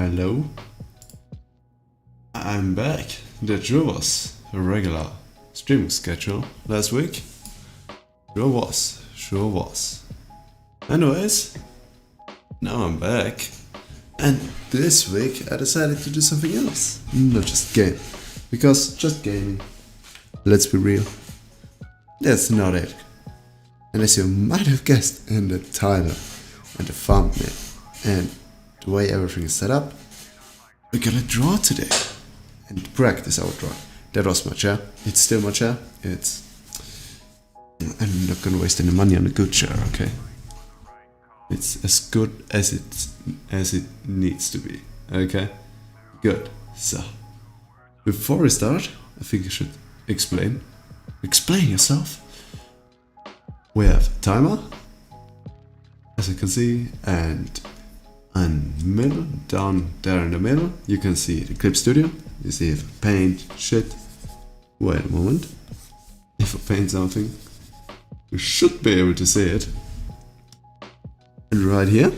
Hello, I'm back. That sure was a regular streaming schedule last week. Sure was. Anyways, now I'm back. And this week I decided to do something else. Not just game. Because just gaming, let's be real, that's not it. And as you might have guessed in the title and the thumbnail and the way everything is set up, we're gonna draw today and practice our drawing. That was my chair. It's still my chair. I'm not gonna waste any money on a good chair, okay? It's as good as it needs to be, okay? Good. So, before we start, I think you should explain yourself. We have a timer, as you can see, and middle, down there in the middle, you can see the clip studio. You see if I paint shit. Wait a moment. If I paint something, you should be able to see it. And right here,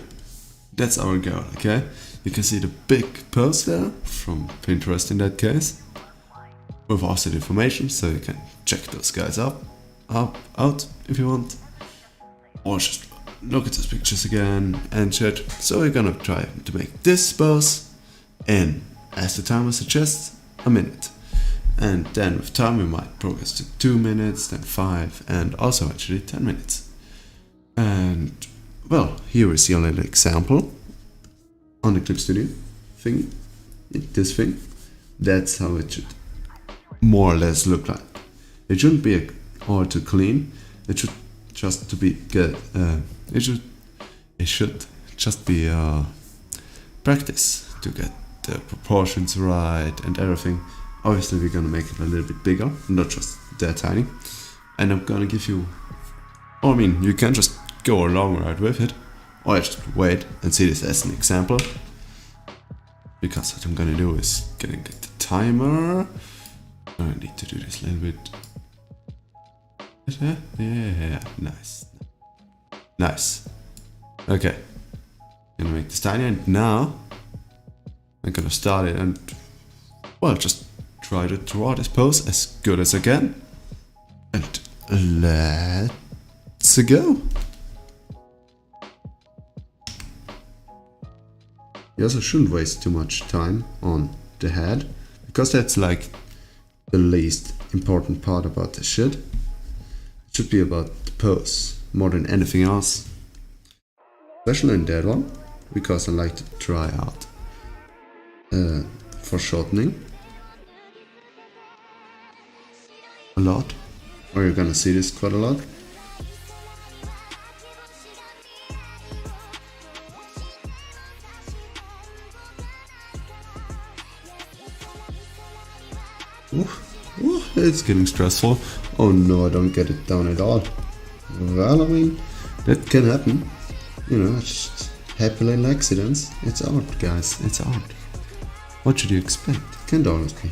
that's our goal, okay? You can see the big post there from Pinterest in that case, with also the information, so you can check those guys out if you want, or just look at those pictures again and shit. So we're gonna try to make this pose in, as the timer suggests, a minute. And then with time we might progress to 2 minutes, then 5, and also actually 10 minutes. And well, here is the only example on the Clip Studio thing. This thing. That's how it should more or less look like. It shouldn't be all too clean. It should just to be good. It should just be practice to get the proportions right and everything. Obviously, we're gonna make it a little bit bigger, not just that tiny. And I'm gonna give you. I mean, you can just go along right with it, or just wait and see this as an example. Because what I'm gonna do is gonna get the timer. I need to do this a little bit. Yeah, nice. Okay, gonna make this tiny, and now I'm gonna start it and well, just try to draw this pose as good as I can. And let's go. You also shouldn't waste too much time on the head, because that's like the least important part about this shit. It should be about the pose more than anything else. Especially in that one, because I like to try out foreshortening a lot, or you're gonna see this quite a lot. It's getting stressful. Oh no, I don't get it down at all. Well, I mean, that can happen. You know, it's just happy little accidents. It's art, guys. It's art. What should you expect? It can't always be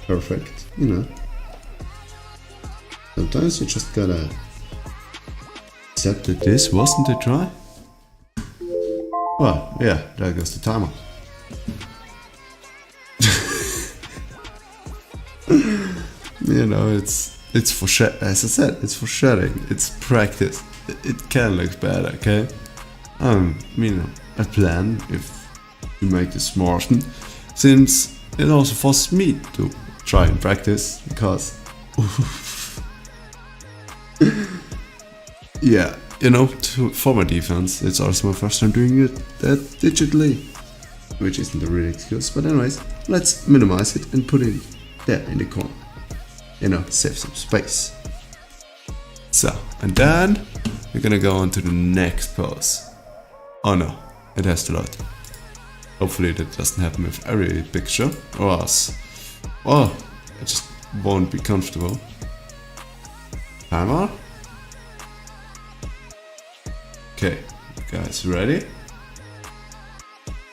perfect, you know. Sometimes you just gotta accept that this wasn't a try. Well, yeah, there goes the timer. You know, it's for as I said, it's for shedding, it's practice. It can look bad, okay? I plan if you make this more often, since it also forces me to try and practice, because yeah, you know, for my defense, it's also my first time doing it that digitally, which isn't a real excuse. But anyways, let's minimize it and put it there in the corner. You know, save some space. So, and then we're gonna go on to the next pose. Oh no, it has to load. Hopefully that doesn't happen with every picture, or else, well, I just won't be comfortable. Timer. Okay, guys, ready?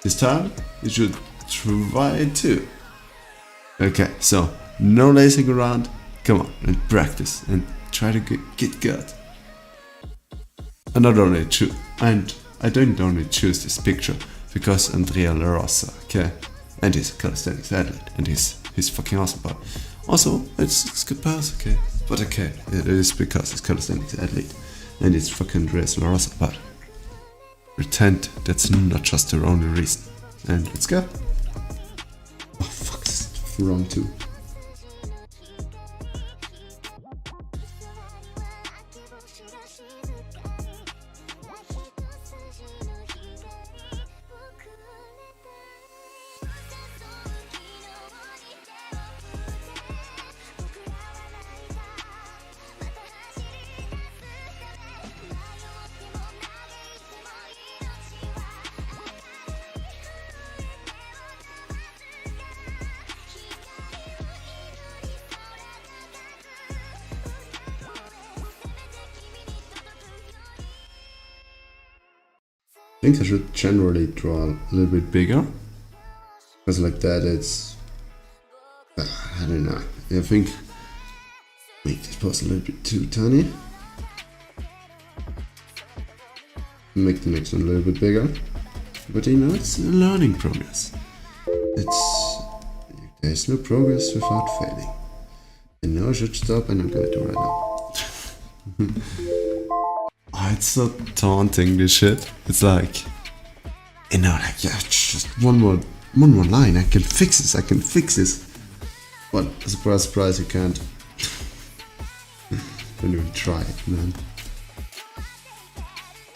This time you should try to. Okay, so no lazing around. Come on and practice and try to get good. And I don't only choose this picture because Andrea La Rosa, okay? And he's a calisthenics athlete, and he's fucking awesome, but also, it's good pass, okay? But okay, it is because he's calisthenics athlete, and it's fucking Andrea La Rosa, but pretend that's not just the only reason. And let's go. Oh fuck, this is wrong too. I think I should generally draw a little bit bigger, because like that it's, I don't know, I think make this pose a little bit too tiny, make the next one a little bit bigger, but you know, it's a learning progress. There's no progress without failing. And now I should stop, and I'm gonna do right now. Oh, it's so taunting, this shit. It's like, you know, like, yeah, just one more line, I can fix this, But, surprise, you can't. Don't even try it, man.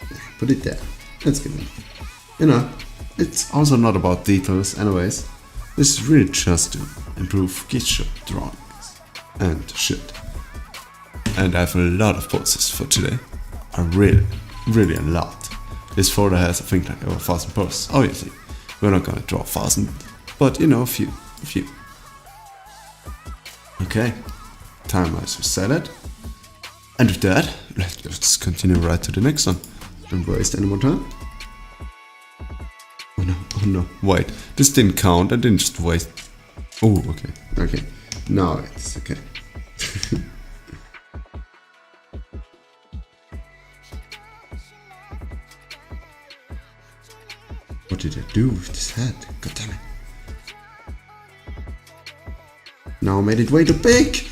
Yeah, put it there, that's good enough. You know, it's also not about details anyways. This is really just to improve geisha drawings and shit. And I have a lot of poses for today. Really a lot. This photo has, I think, like over 1,000 poses. Obviously, we're not gonna draw 1,000, but you know, a few. Okay, time is reset. And with that, let's continue right to the next one. Don't waste any more time. Oh no, wait, this didn't count, I didn't just waste. Oh, okay, now it's okay. What did I do with this head? God damn it. Now I made it way too big!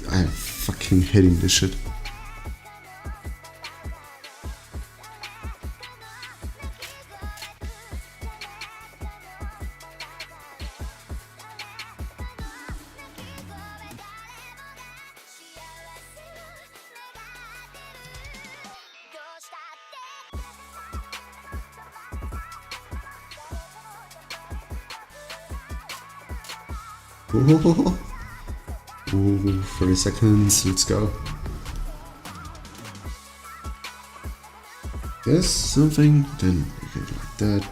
I'm fucking hating this shit. Ooh, 30 seconds, let's go. Yes, something, then we can do like that.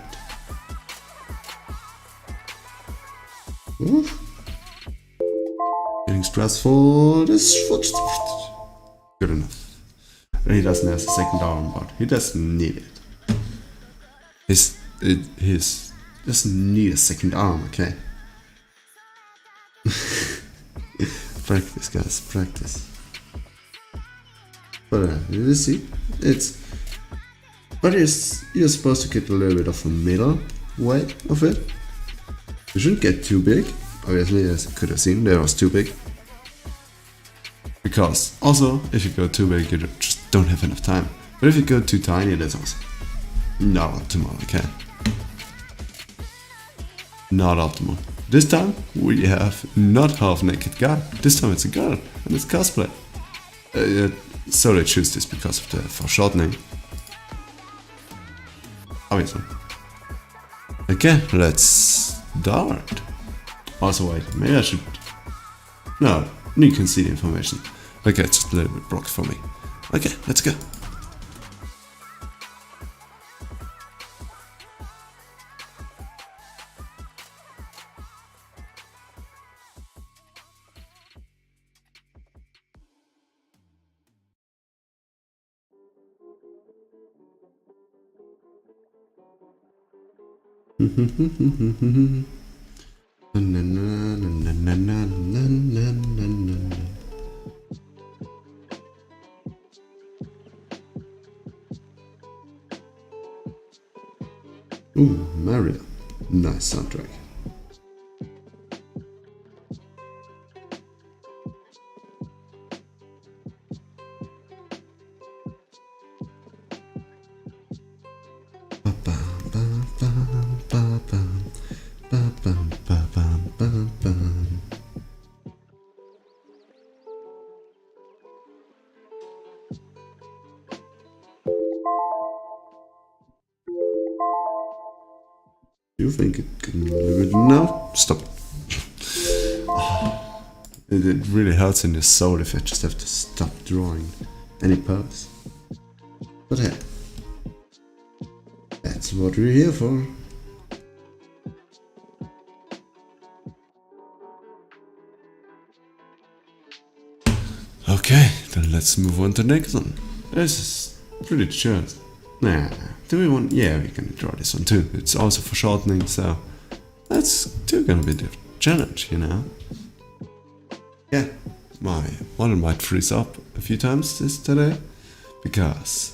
Ooh. Getting stressful, good enough. And he doesn't have a second arm, but he doesn't need it. He doesn't need a second arm, okay? Practice, guys, practice. But you see, but you're supposed to get a little bit of a middle weight of it. You shouldn't get too big. Obviously, as you could have seen, that was too big. Because also, if you go too big, you just don't have enough time. But if you go too tiny, that's also not optimal, okay? Not optimal. This time we have not half-naked guy. This time it's a girl and it's cosplay. So they choose this because of the foreshortening. Obviously. Okay, let's start. Also wait, maybe I should... No, you can see the information. Okay, it's just a little bit blocked for me. Okay, let's go. Ooh, Mario. Nice soundtrack. You think it can live it now? Stop. It really hurts in the soul if I just have to stop drawing any pose. But hey, that's what we're here for. Okay, then let's move on to the next one. This is pretty short. Nah, do we want? Yeah, we can draw this one too. It's also for shortening, so that's still gonna be the challenge, you know. Yeah, my model might freeze up a few times today because,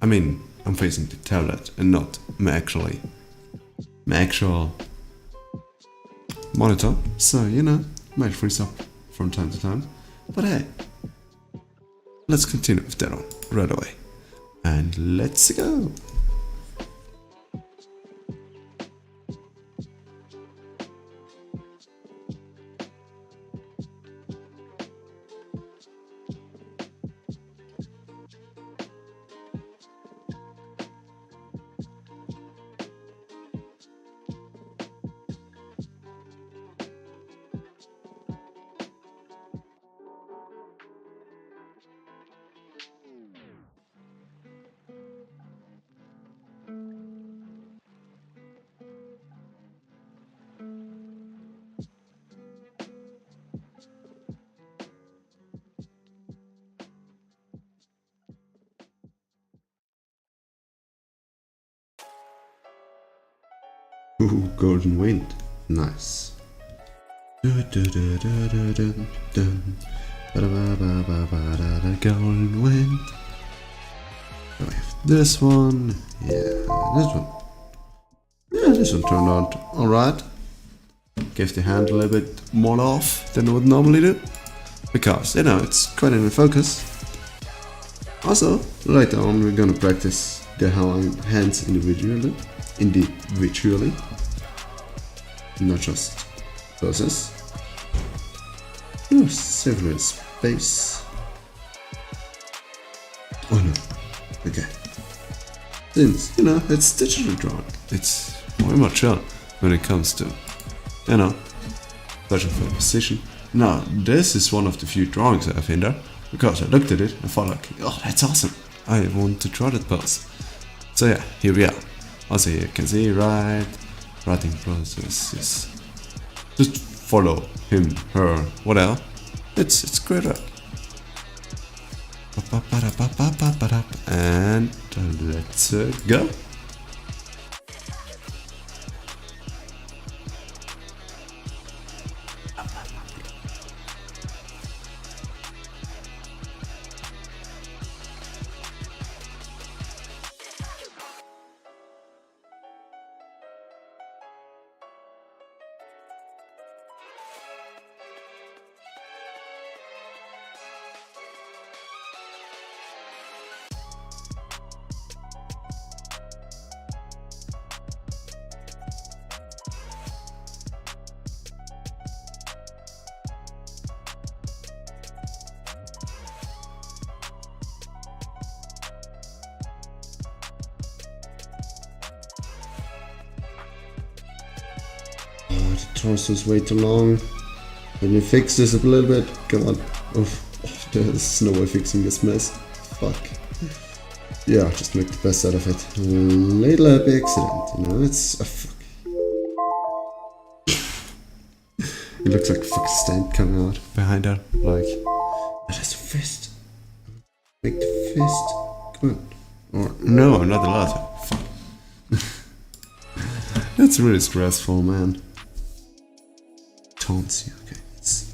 I mean, I'm facing the tablet and not my actual monitor, so you know, might freeze up from time to time. But hey, let's continue with that one right away. And let's go! Ooh, golden wind. Nice. Golden wind. So we have this one. Yeah, this one. Yeah, this one turned out alright. Gave the hand a little bit more off than I would normally do. Because, you know, it's quite in focus. Also, later on we're gonna practice the hands individually, not just poses. Oh, save a little space. Oh no, okay. Since, you know, it's digital drawing, it's more mature when it comes to, you know, special for position. Now, this is one of the few drawings I have in there, because I looked at it and thought like, oh, that's awesome, I want to draw that pose. So yeah, here we are. Also you can see, writing process is just follow him, her, whatever. It's great art. And let's go. The torso's way too long. Let me fix this a little bit. Come on. Oh, there's no way fixing this mess. Fuck. Yeah, just make the best out of it. A little happy accident, you know, it's a fuck. It looks like a fucking stamp coming out behind her. Like, that is a fist. Make the fist. Come on. Or, no, I'm not allowed to. Fuck. That's really stressful, man. Taunts you, okay. It's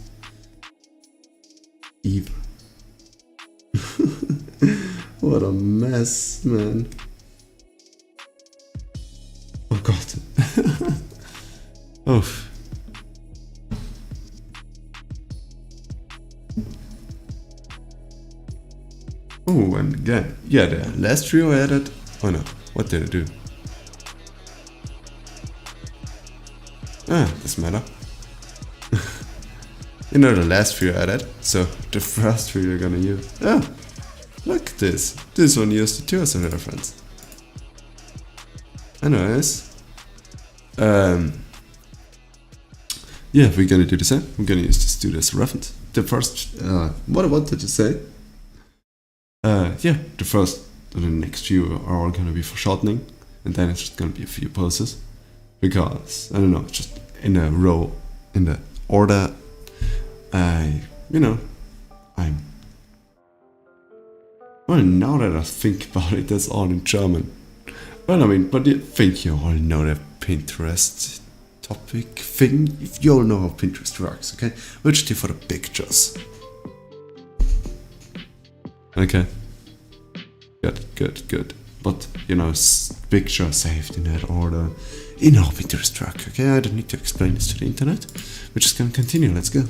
evil. What a mess, man. Oh. Oh, and again, yeah, the last trio I added. Oh no, what did I do? Ah, doesn't matter. You know the last trio I added, so the first trio you're gonna use. Oh, look at this. This one used it too as a reference. Anyways. Yeah, we're gonna do the same. We're gonna use this to do as a reference. The first, what I wanted to say. Yeah, the first and the next few are all gonna be for shortening, and then it's just gonna be a few pulses. Because, I don't know, just in a row, in the order, well, now that I think about it, that's all in German. Well, I mean, but I think you all know the Pinterest topic thing. If you all know how Pinterest works, okay? We're just here for the pictures. Okay. Good. But, picture saved in that order in our Pinterest track, okay? I don't need to explain this to the internet. We're just gonna continue, let's go.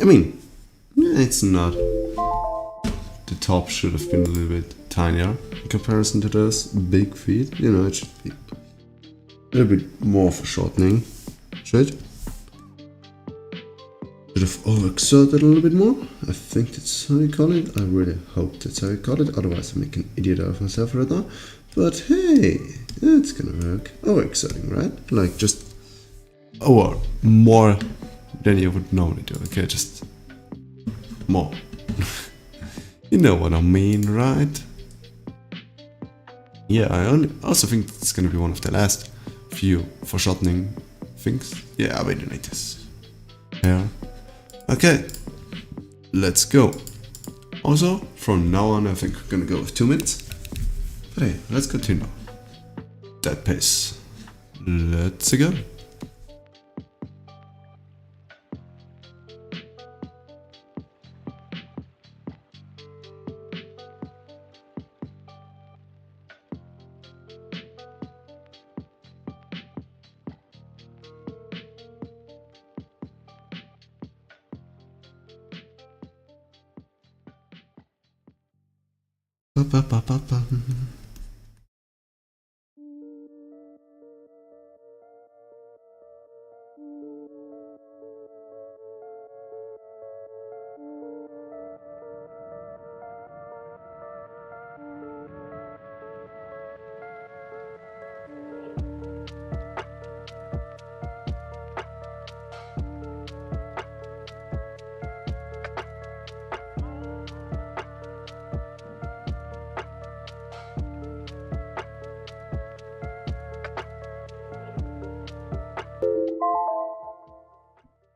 I mean, it's not. The top should have been a little bit tinier in comparison to those big feet. It should be a little bit more for shortening. Should have overexerted a little bit more. I think that's how you call it. I really hope that's how you call it. Otherwise, I make an idiot out of myself right now. But hey, it's gonna work. Overexerting, right? Like just more than you would normally do. Okay, just more. You know what I mean, right? Yeah, I also think it's gonna be one of the last few foreshortening things. Yeah, I really need this. Yeah. Okay, let's go. Also, from now on, I think we're gonna go with 2 minutes. But hey, let's continue. That pace. Let's go.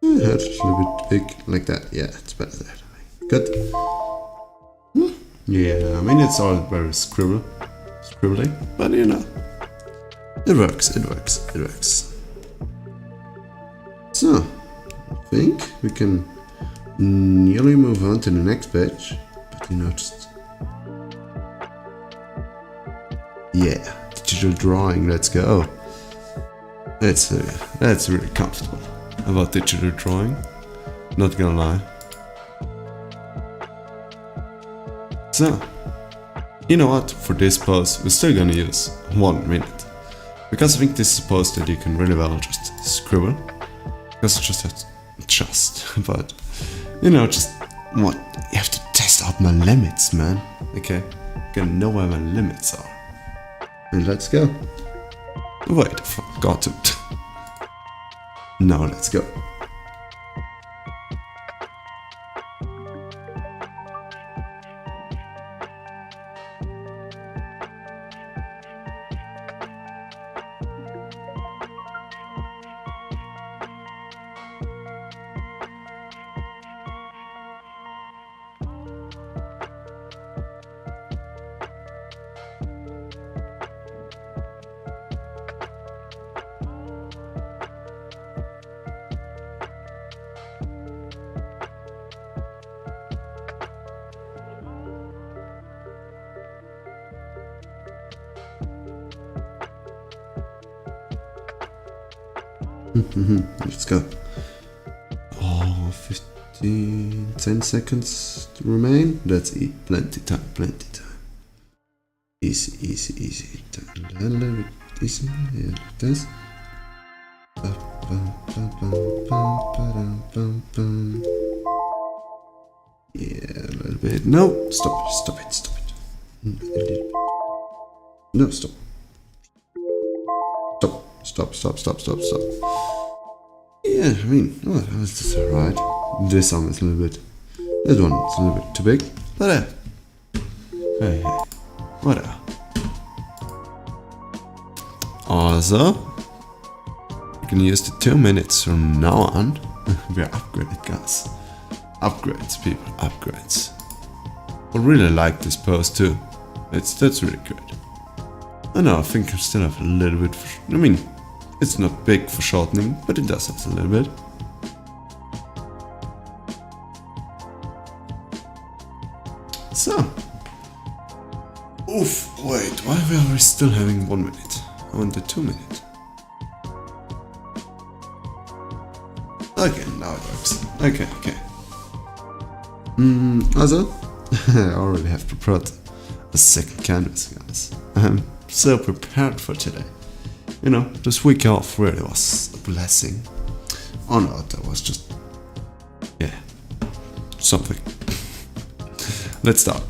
Yeah, it's a little bit big like that. Yeah, it's better that way. Good. Yeah, I mean it's all very scribbly, but it works. So, I think we can nearly move on to the next page, but just digital drawing. Let's go. That's really comfortable about digital drawing. Not gonna lie. So, you know what? For this pose, we're still gonna use 1 minute Because I think this is a post that you can really well just scribble. Because it's but you know, just what you have to test out my limits, man. Okay, gotta know where my limits are. And let's go. Wait, I forgot to. Now let's go. Let's go. Oh, 10 seconds to remain. That's it. Plenty time. Easy. A little bit easy. Yeah, like this. Yeah, a little bit. No, stop it. No, stop. Yeah, I mean, oh, that's just alright. This song is a little bit. This one is a little bit too big. But hey, whatever. Also, you can use the 2 minutes from now on. We are upgraded, guys. Upgrades, people, upgrades. I really like this post too. That's really good. I know, I think I still have a little bit. I mean, it's not big for shortening, but it does have a little bit. So. Oof, wait, why are we still having 1 minute? I want the 2 minute. Okay, now it works. Okay. Also, I already have prepared a second canvas, guys. I'm so prepared for today. You know, this week off really was a blessing. Oh no, that was just, yeah, something. Let's start.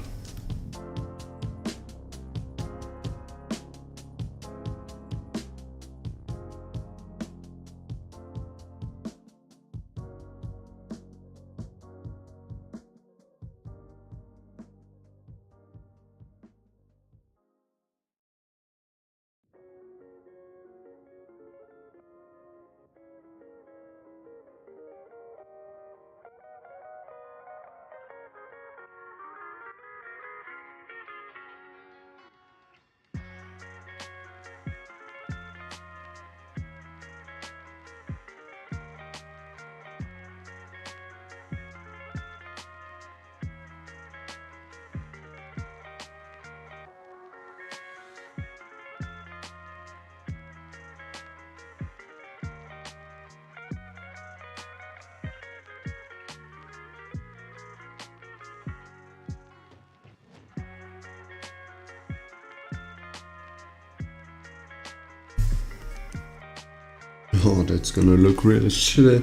Oh, that's gonna look really shitty.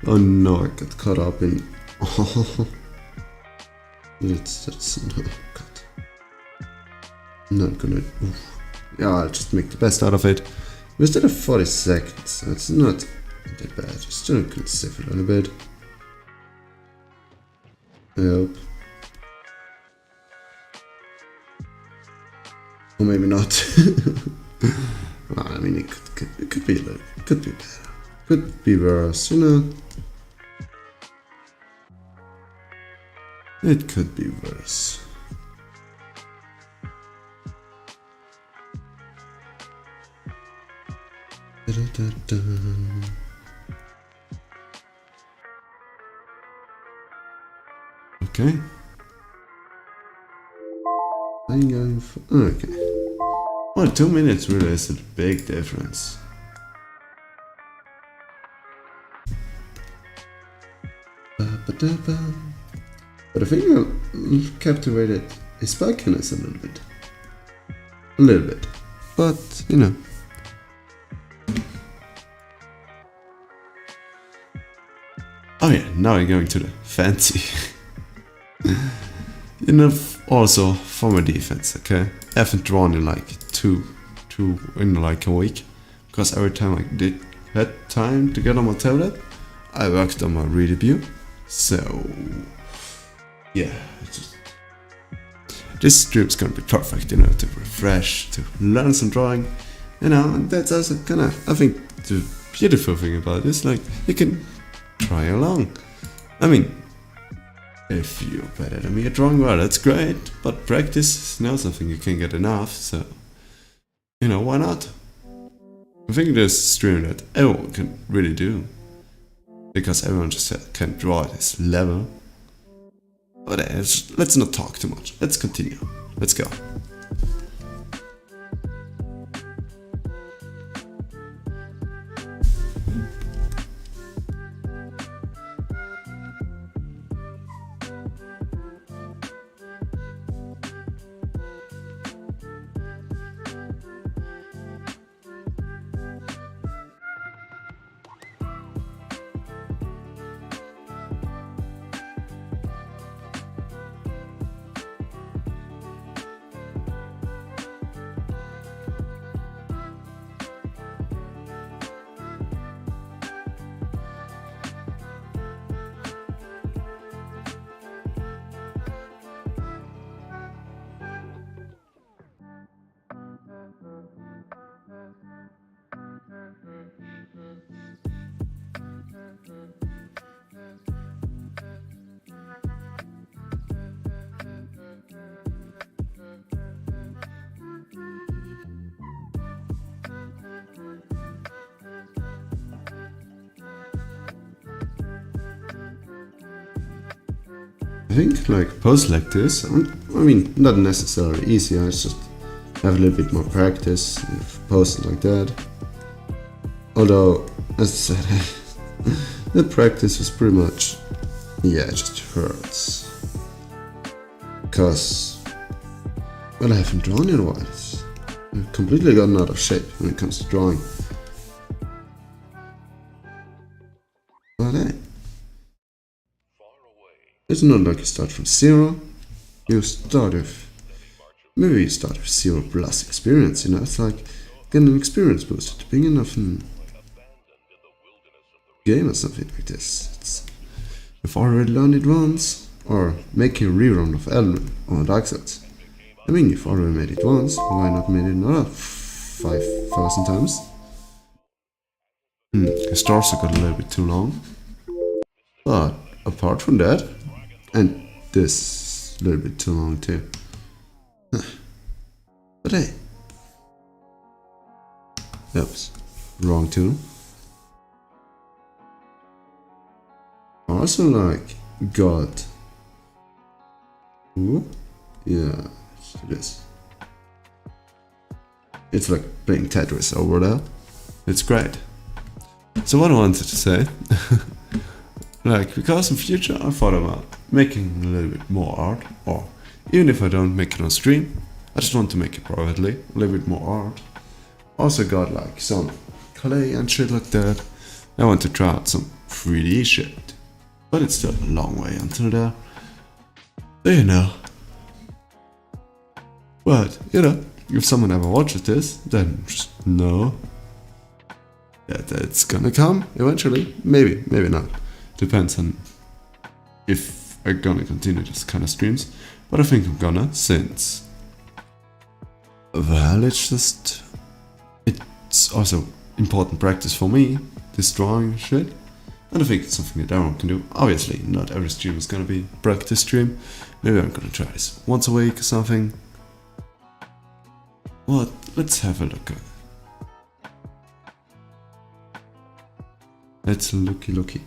Oh no, I got caught up in. Oh, that's no, God. Not gonna. Oof. Yeah, I'll just make the best out of it. We still have 40 seconds. That's not that bad. Still can save a little bit. I hope. Or maybe not. Well, I mean, it could be a little, could be better, could be worse, you know. It could be worse. Okay. I'm going for. Okay. Well, 2 minutes really is a big difference. But I think I captivated his spikiness a little bit. But, you know, Oh yeah, now we're going to the fancy. Also for my defense, okay? I haven't drawn in like two in like a week. Because every time I had time to get on my tablet, I worked on my re-debut. So yeah, this stream's gonna be perfect, to refresh, to learn some drawing, and that's also kind of, I think, the beautiful thing about this, like, you can try along. I mean, if you're better than me at drawing, well, that's great, but practice is not something you can get enough, so, why not? I think there's a stream that everyone can really do, because everyone just can draw at this level. But let's not talk too much. Let's continue. Let's go. I think like posts like this, I mean, not necessarily easier, it's just have a little bit more practice if posting like that. Although, as I said, the practice was pretty much, yeah, it just hurts. Because, well, I haven't drawn in a while. I've completely gotten out of shape when it comes to drawing. But hey, it's not like you start from zero. You start with, maybe you start with 0 plus experience, it's like getting an experience boost at the beginning of a game or something like this. You've already learned it once, or making a rerun of Elden or Dark Souls. I mean, you've already made it once, why not made it another 5,000 times? The stars got a little bit too long. But apart from that, and this a little bit too long too. But hey. Oops. Wrong too. Also like got. Ooh. Yeah, it is. It's like playing Tetris over there. It's great. So what I wanted to say, like, because in future I thought about making a little bit more art, or even if I don't make it on stream, I just want to make it privately, a little bit more art. Also got like some clay and shit like that. I want to try out some 3D shit, but it's still a long way until there. So But, if someone ever watches this, then just know that it's gonna come eventually. Maybe, maybe not. Depends on if I'm gonna continue this kind of streams. But I think I'm gonna, since, well, it's also important practice for me, this drawing shit. And I think it's something that everyone can do. Obviously, not every stream is gonna be practice stream. Maybe I'm gonna try this once a week or something. Well, let's have a look. Let's looky.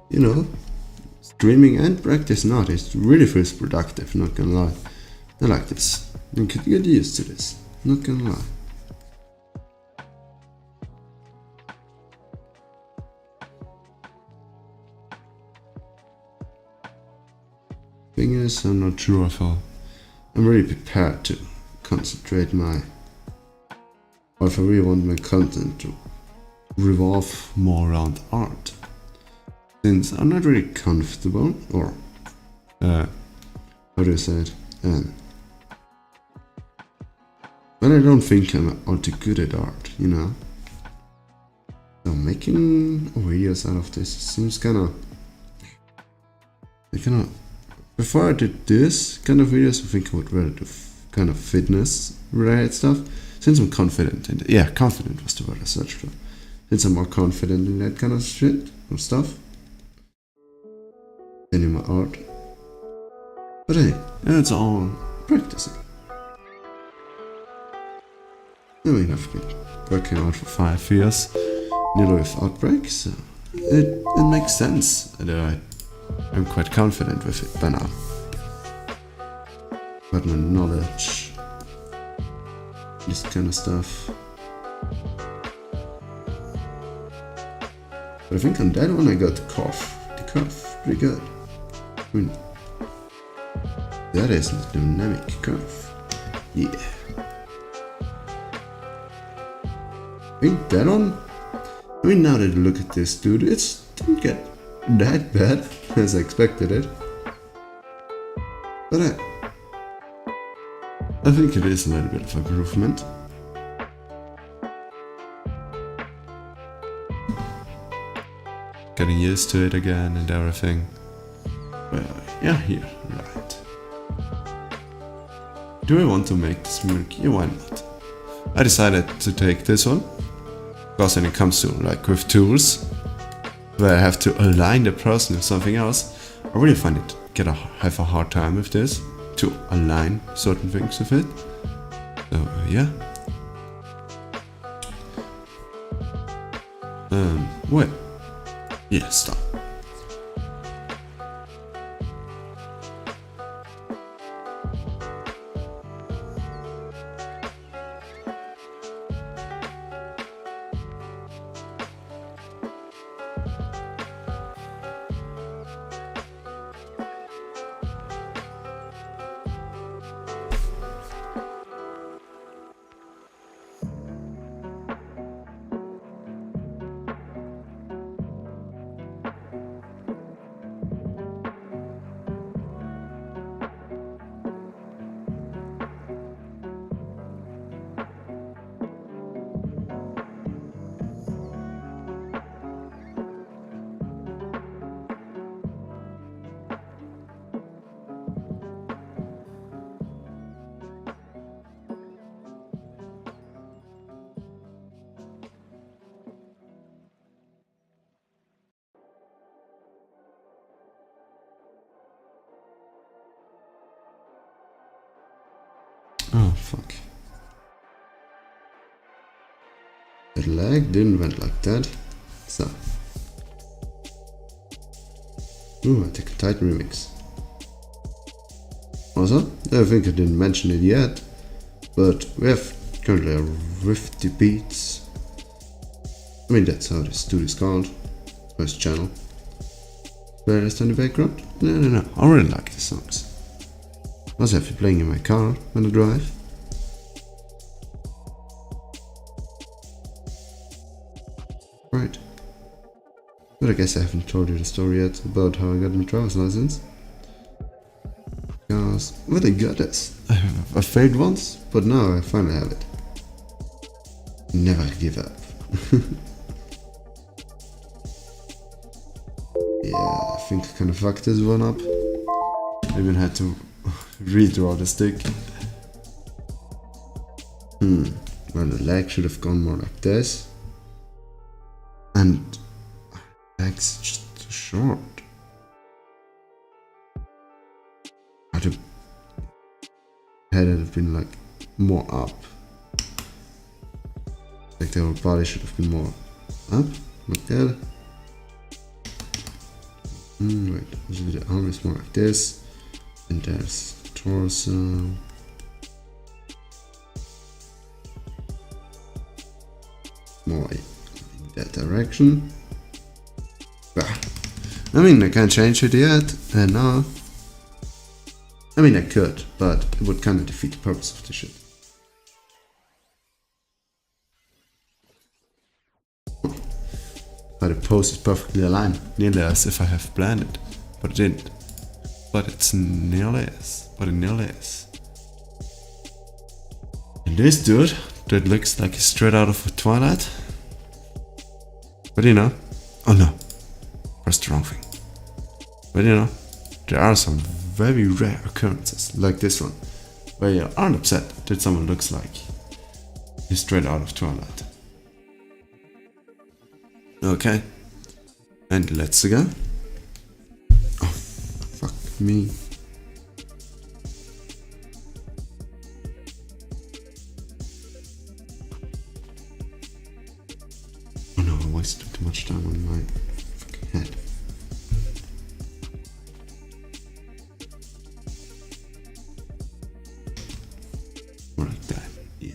you know, streaming and practicing art, it really feels productive, not gonna lie. I like this. You could get used to this, not gonna lie. Thing is, I'm not sure if I'm really prepared to concentrate or if I really want my content to revolve more around art. Since I'm not really comfortable, or how do I say it? But I don't think I'm all too good at art, you know? So making videos out of this seems kinda... Before I did this kind of videos, I think I would rather do kind of fitness related stuff. Since I'm confident in it. Yeah, confident was the word I searched for. Since I'm more confident in that kind of shit or stuff than in my art. But hey, it's all practicing. I mean, I've been working out for 5 years, nearly without breaks, so it makes sense that I'm quite confident with it by now. But my knowledge, this kind of stuff. But I think on that one I got the curve pretty good. I mean, that is a dynamic curve. Yeah. I think that one, I mean, now that I look at this, dude, it didn't get that bad as I expected it. But I think it is a little bit of improvement. Getting used to it again and everything. Well, yeah, here, right. Do I want to make this milk? Yeah, why not? I decided to take this one. Because when it comes to, like, with tools, where I have to align the person with something else, I really find it have a hard time with this, to align certain things with it. So, yeah. Well, yeah, stop. Oh, fuck. The lag didn't went like that. So. Ooh, Attack on Titan remix. Also, I think I didn't mention it yet, but we have currently a Rifty Beats. I mean, that's how this dude is called. First channel. Playlist in the background? No. I really like the songs. Also have you playing in my car when I drive. Right. But I guess I haven't told you the story yet about how I got my driver's license. Because, well, I got this. I failed once, but now I finally have it. Never give up. Yeah, I think I kinda fucked this one up. I even had to redraw the stick. Well, the leg should have gone more like this. And leg's just too short. Had it have been like more up. Like the whole body should have been more up, like that. Wait, the arm is more like this. And there's the torso. More in that direction. I mean, I can't change it yet, and now. I mean, I could, but it would kind of defeat the purpose of the shit. But the pose is perfectly aligned, nearly as if I have planned it, but it didn't. But it's nearly is. But it nearly is. And this dude, that looks like he's straight out of a Twilight. But you know, oh no, pressed the wrong thing. But you know, there are some very rare occurrences, like this one, where you aren't upset that someone looks like he's straight out of Twilight. Okay, and let's go. Oh, fuck me. Oh no, I wasted too much time on my fucking head. More like that, yeah.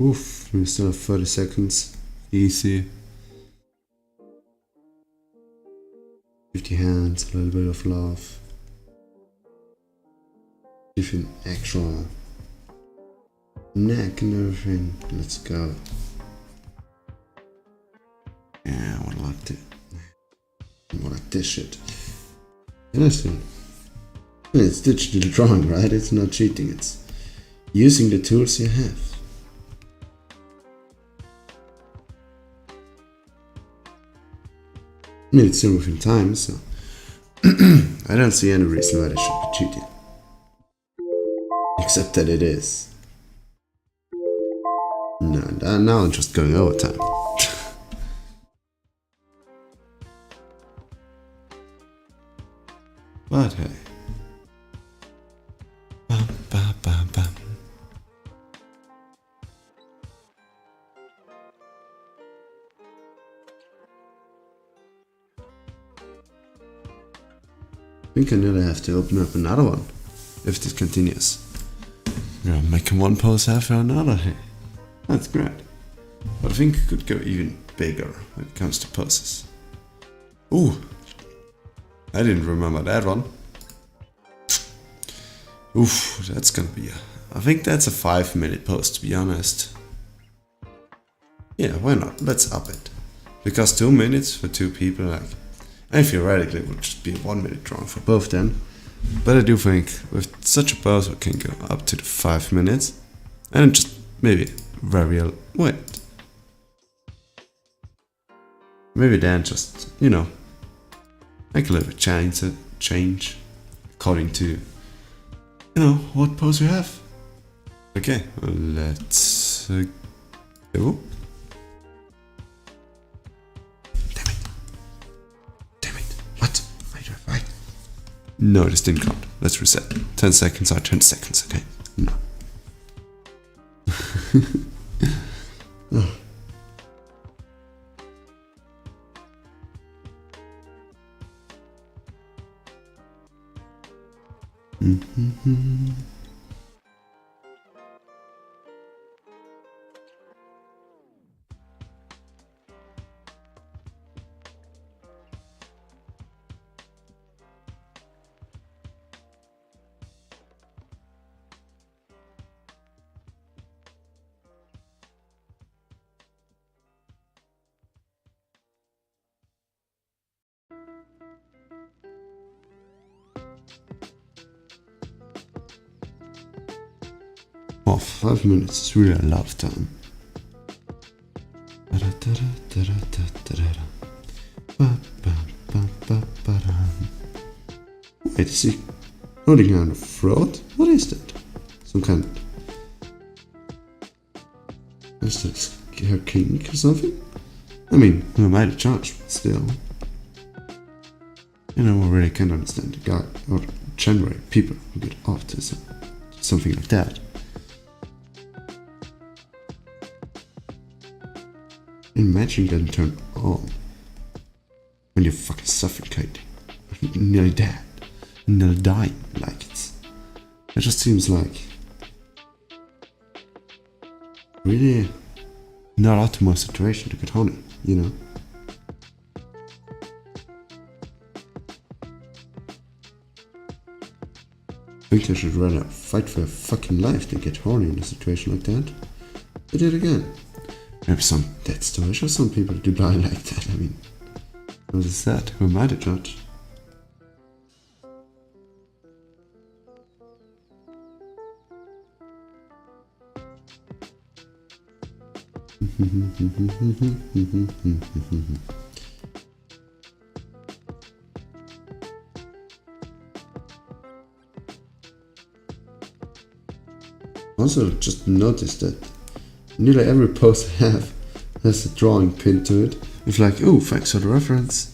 Oof, we still have 30 seconds. Easy. 50 hands, a little bit of love. Give an actual neck and everything. Let's go. Yeah, I wanna like I wanna like this shit. Honestly, it's digital drawing, right? It's not cheating, it's using the tools you have. I mean, it's still within time, so I don't see any reason why they should be cheating. Except that it is. No, now I'm just going over time. But hey. Bam, bam, bam, bam. I think I nearly have to open up another one if this continues. Yeah, making one pose after another. Hey, that's great. But I think it could go even bigger when it comes to poses. Ooh, I didn't remember that one. Oof, that's gonna be I think that's a 5-minute pose, to be honest. Yeah, why not? Let's up it. Because 2 minutes for 2 people, like, and theoretically it would just be a 1-minute drawing for both then. But I do think with such a pose we can go up to the 5 minutes. And just maybe wait. Maybe then just, you know, make a little bit change according to, you know, what pose you have. Okay, let's go. Damn it. What? Wait. No, this didn't count. Let's reset. 10 seconds are 10 seconds, okay? No. Oh. Mm-hmm. Oh, 5 minutes is really a lot of time. Wait, is he holding on a throat? What is that? Some kind of... Is that her kink or something? I mean, who am I to judge, but still. You know, I really can't understand the guy or generally people who get autism. Something like that. Imagine getting turned on when you're fucking suffocating, nearly dead, nearly dying. Like it just seems like really not optimal situation to get horny, you know. I think I should rather fight for a fucking life than get horny in a situation like that. But yet again, maybe some dead stories or some people do die like that. I mean, what is that? Who am I to judge? Also, just noticed that nearly every post I have has a drawing pinned to it. It's like, oh, thanks for the reference.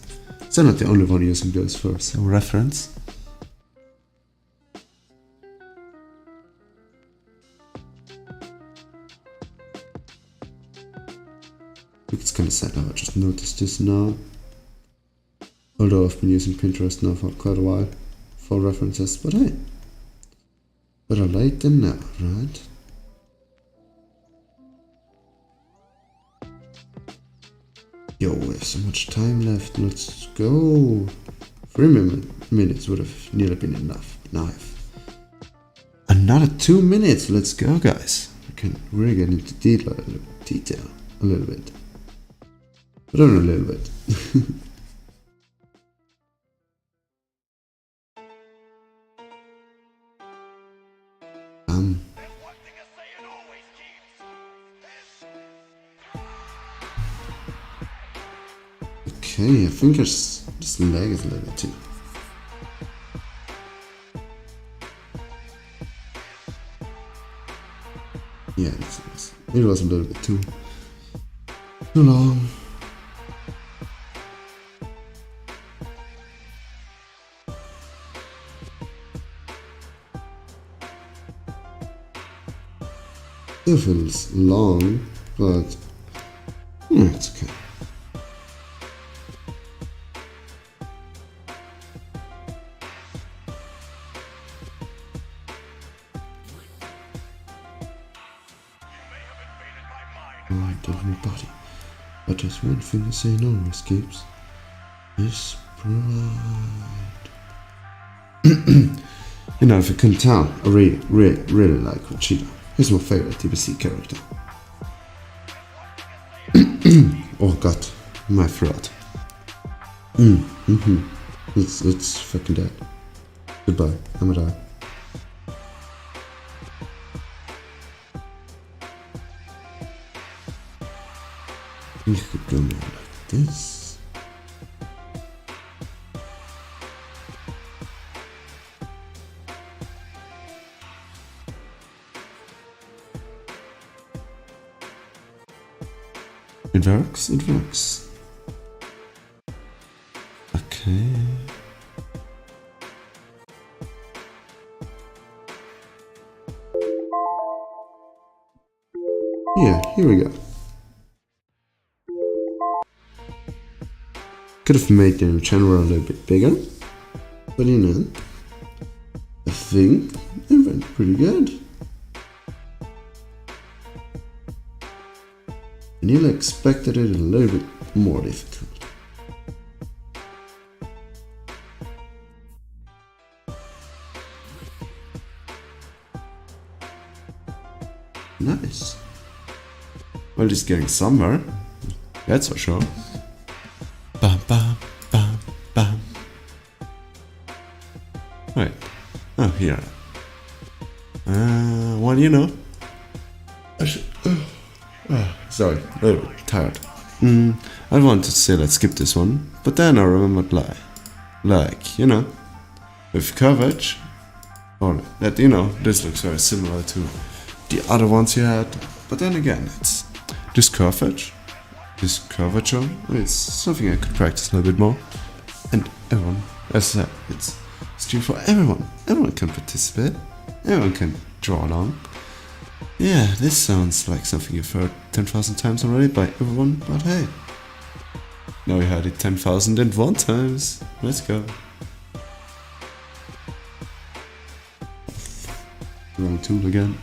So I'm not the only one using those for some reference. It's kind of sad how I just noticed this now. Although I've been using Pinterest now for quite a while for references, but hey. Better late than never, right? Yo, we have so much time left, let's go. 3 minutes would have nearly been enough. Now I have another 2 minutes, let's go guys. We can really get into detail a little bit. But only a little bit. Okay, I think this lag is a little bit too. Yeah, it was a little bit too long. It feels long, but it's okay. Alright, everybody, but there's one thing to say no one escapes. Is pride. You know, if you couldn't tell, I really like Vegeta. He's my favorite TBC character. Oh god, my throat. It's fucking dead. Goodbye, I'm gonna die. You could go more like this. It works, it works. Okay. Yeah, here we go. Could have made the channel a little bit bigger, but you know, I think it went pretty good. I nearly expected it a little bit more difficult. Nice. Well, just getting somewhere, that's for sure. Bam, bam, bam, bam. Wait. Oh, here. Well, you know, I should. Sorry, a little bit tired. I wanted to say let's skip this one, but then I remembered like, with coverage, or that, this looks very similar to the other ones you had, but then again, it's this curvature, it's something I could practice a little bit more, and everyone, as I said, it's stream for everyone can participate, everyone can draw along. Yeah, this sounds like something you've heard 10,000 times already by everyone, but hey, now you heard it 10,001 times. Let's go. Wrong tool again.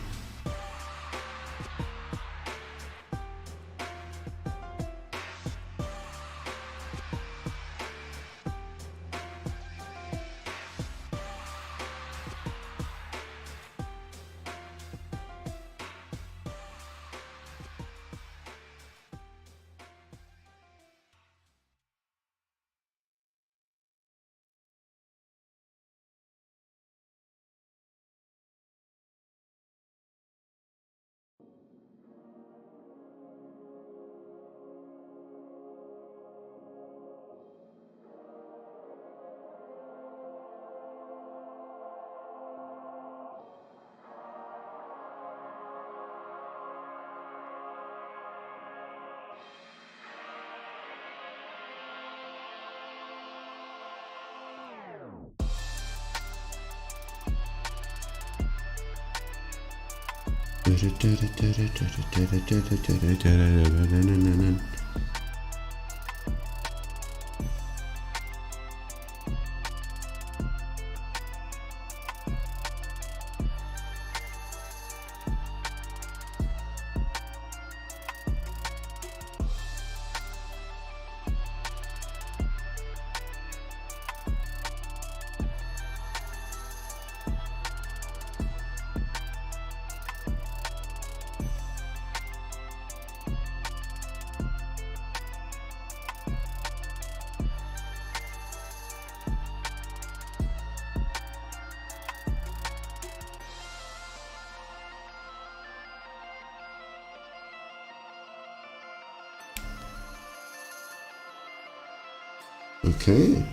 Okay.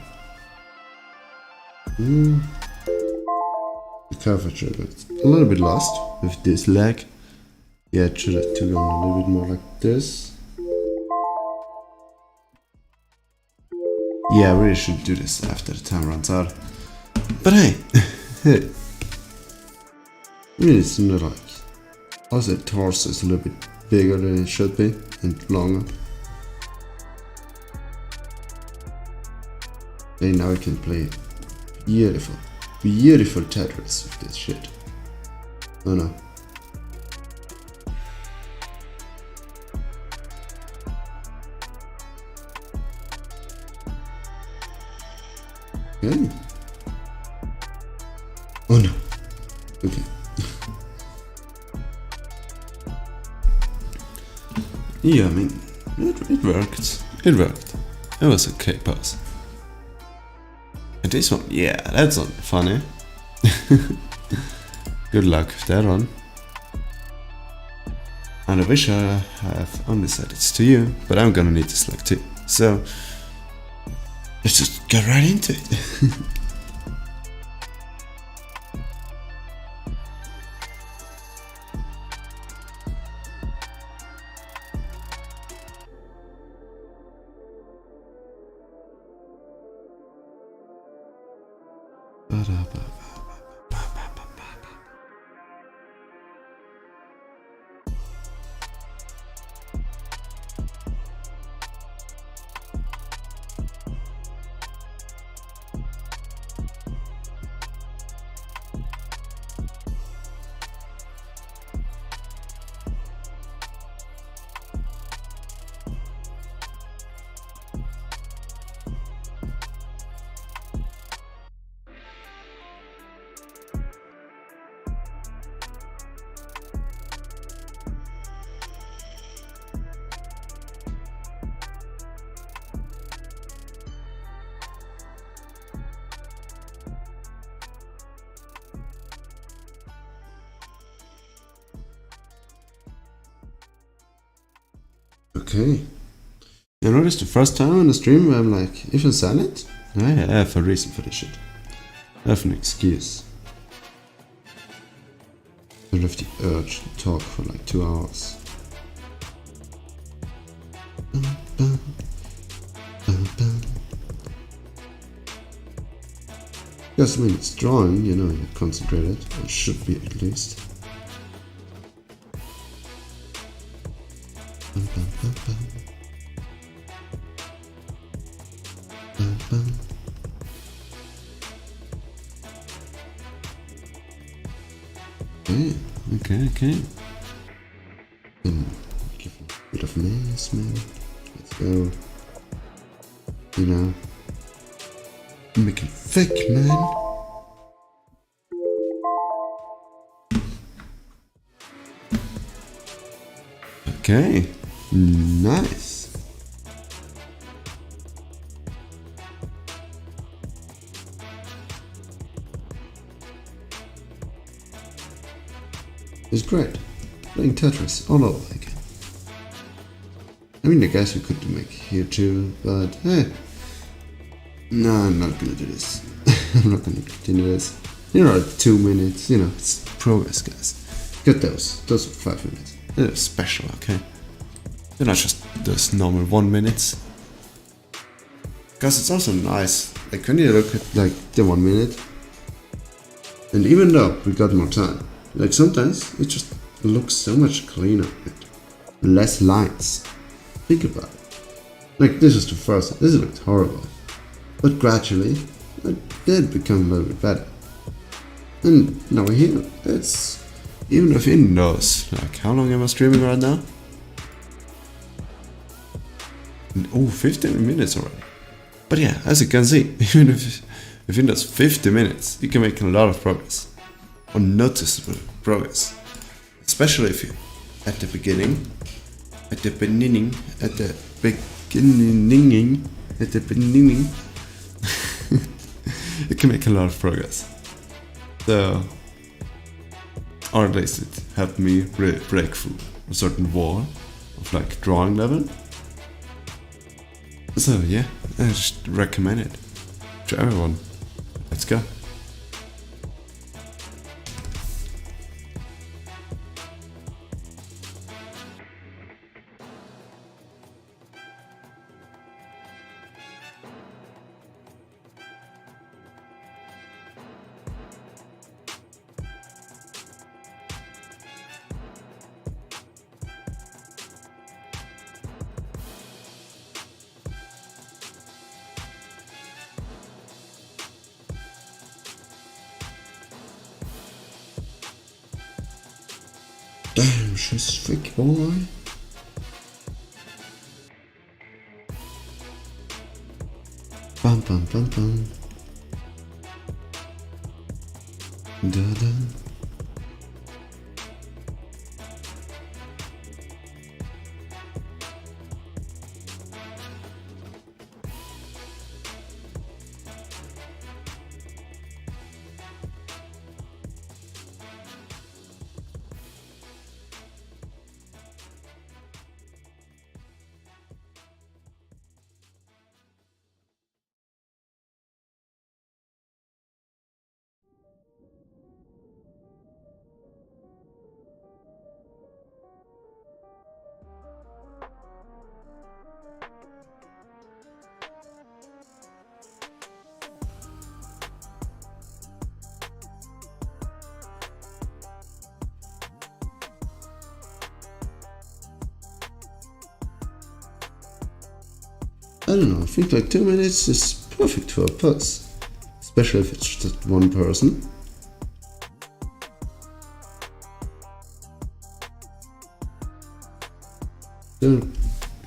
The curvature looks a little bit lost with this leg. Yeah, it should have gone a little bit more like this. Yeah, I really should do this after the time runs out. But hey, hey. It's not like. Also, the torso is a little bit bigger than it should be and longer. And now I can play beautiful Tetris with this shit. Oh no. Okay. Oh no. Okay. Yeah, I mean, it worked. It worked. It was okay pause. And this one, yeah, that's not funny. Good luck with that one. And I wish I have only said it to you, but I'm gonna need this luck too. So, let's just get right into it. Okay. You notice the first time on the stream where I'm like, if you're silent, I have a reason for this shit. I have an excuse. I don't have the urge to talk for like 2 hours. Because when it's drawing, you know, you're concentrated, or should be at least. Okay. Give a bit of mass, man. Let's go. You know, make it thick, man. Okay, nice. It's great. Playing Tetris all over again. I mean, I guess we could make here too, but hey. No, I'm not gonna do this. I'm not gonna continue this. Here are 2 minutes, you know, it's progress, guys. Get those 5 minutes. They're special, okay? They're not just those normal 1 minutes. Because it's also nice, like when you look at like the 1 minute, and even though we got more time, like sometimes it just looks so much cleaner with less lines. Think about it. Like this is the first, this looked horrible. But gradually, it did become a little bit better. And now we're here. It's even within those, like how long am I streaming right now? Oh, 15 minutes already. But yeah, as you can see, even if within those 50 minutes, you can make a lot of progress. Or noticeable progress. Especially if you, at the beginning, you can make a lot of progress. So, or at least it helped me really break through a certain wall of like drawing level. So yeah, I just recommend it to everyone. Let's go. Damn, she's thick, boy. Bum bum bum bum. Da da. I don't know, I think like 2 minutes is perfect for a putz. Especially if it's just one person. So you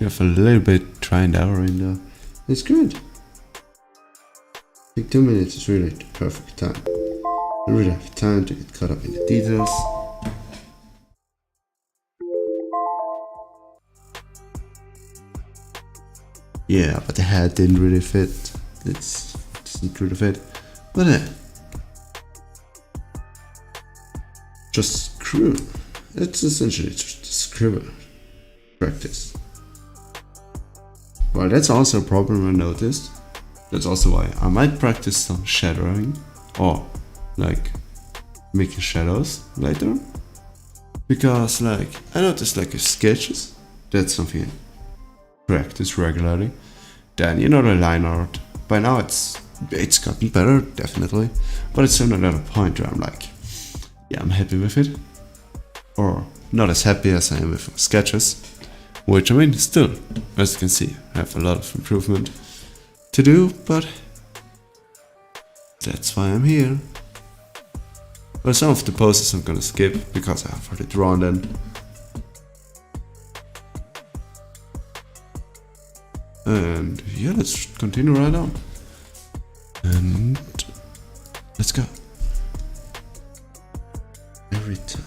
have a little bit trying to hour in there. It's good. I think 2 minutes is really the perfect time. I really have time to get caught up in the details. Yeah, but the hat didn't really fit. It doesn't really fit. But just screw. It's essentially just scribble practice. Well, that's also a problem I noticed. That's also why I might practice some shadowing or like making shadows later. Because like I noticed like sketches, that's something I practice regularly. Then the line art. By now it's gotten better, definitely. But it's still not at a point where I'm like, yeah, I'm happy with it. Or not as happy as I am with sketches. Which I mean still, as you can see, I have a lot of improvement to do, but that's why I'm here. Well, some of the poses I'm gonna skip because I have already drawn them. And yeah, let's continue right on. And let's go. Every time.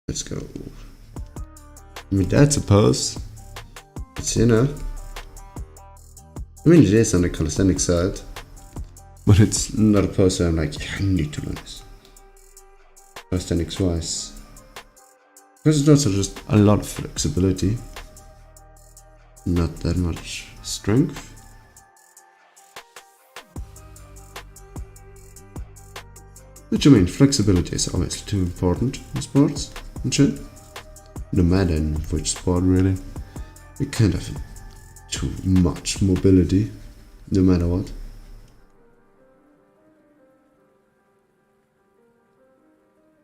Let's go. I mean, that's a pose. It's, I mean, it is on the calisthenic side, but it's not a pose that I'm like, yeah, I need to learn this. Calisthenics wise. Because it's also just a lot of flexibility. Not that much strength. Which I mean, flexibility is obviously too important in sports and shit. No matter in which sport really. You can't have too much mobility, no matter what.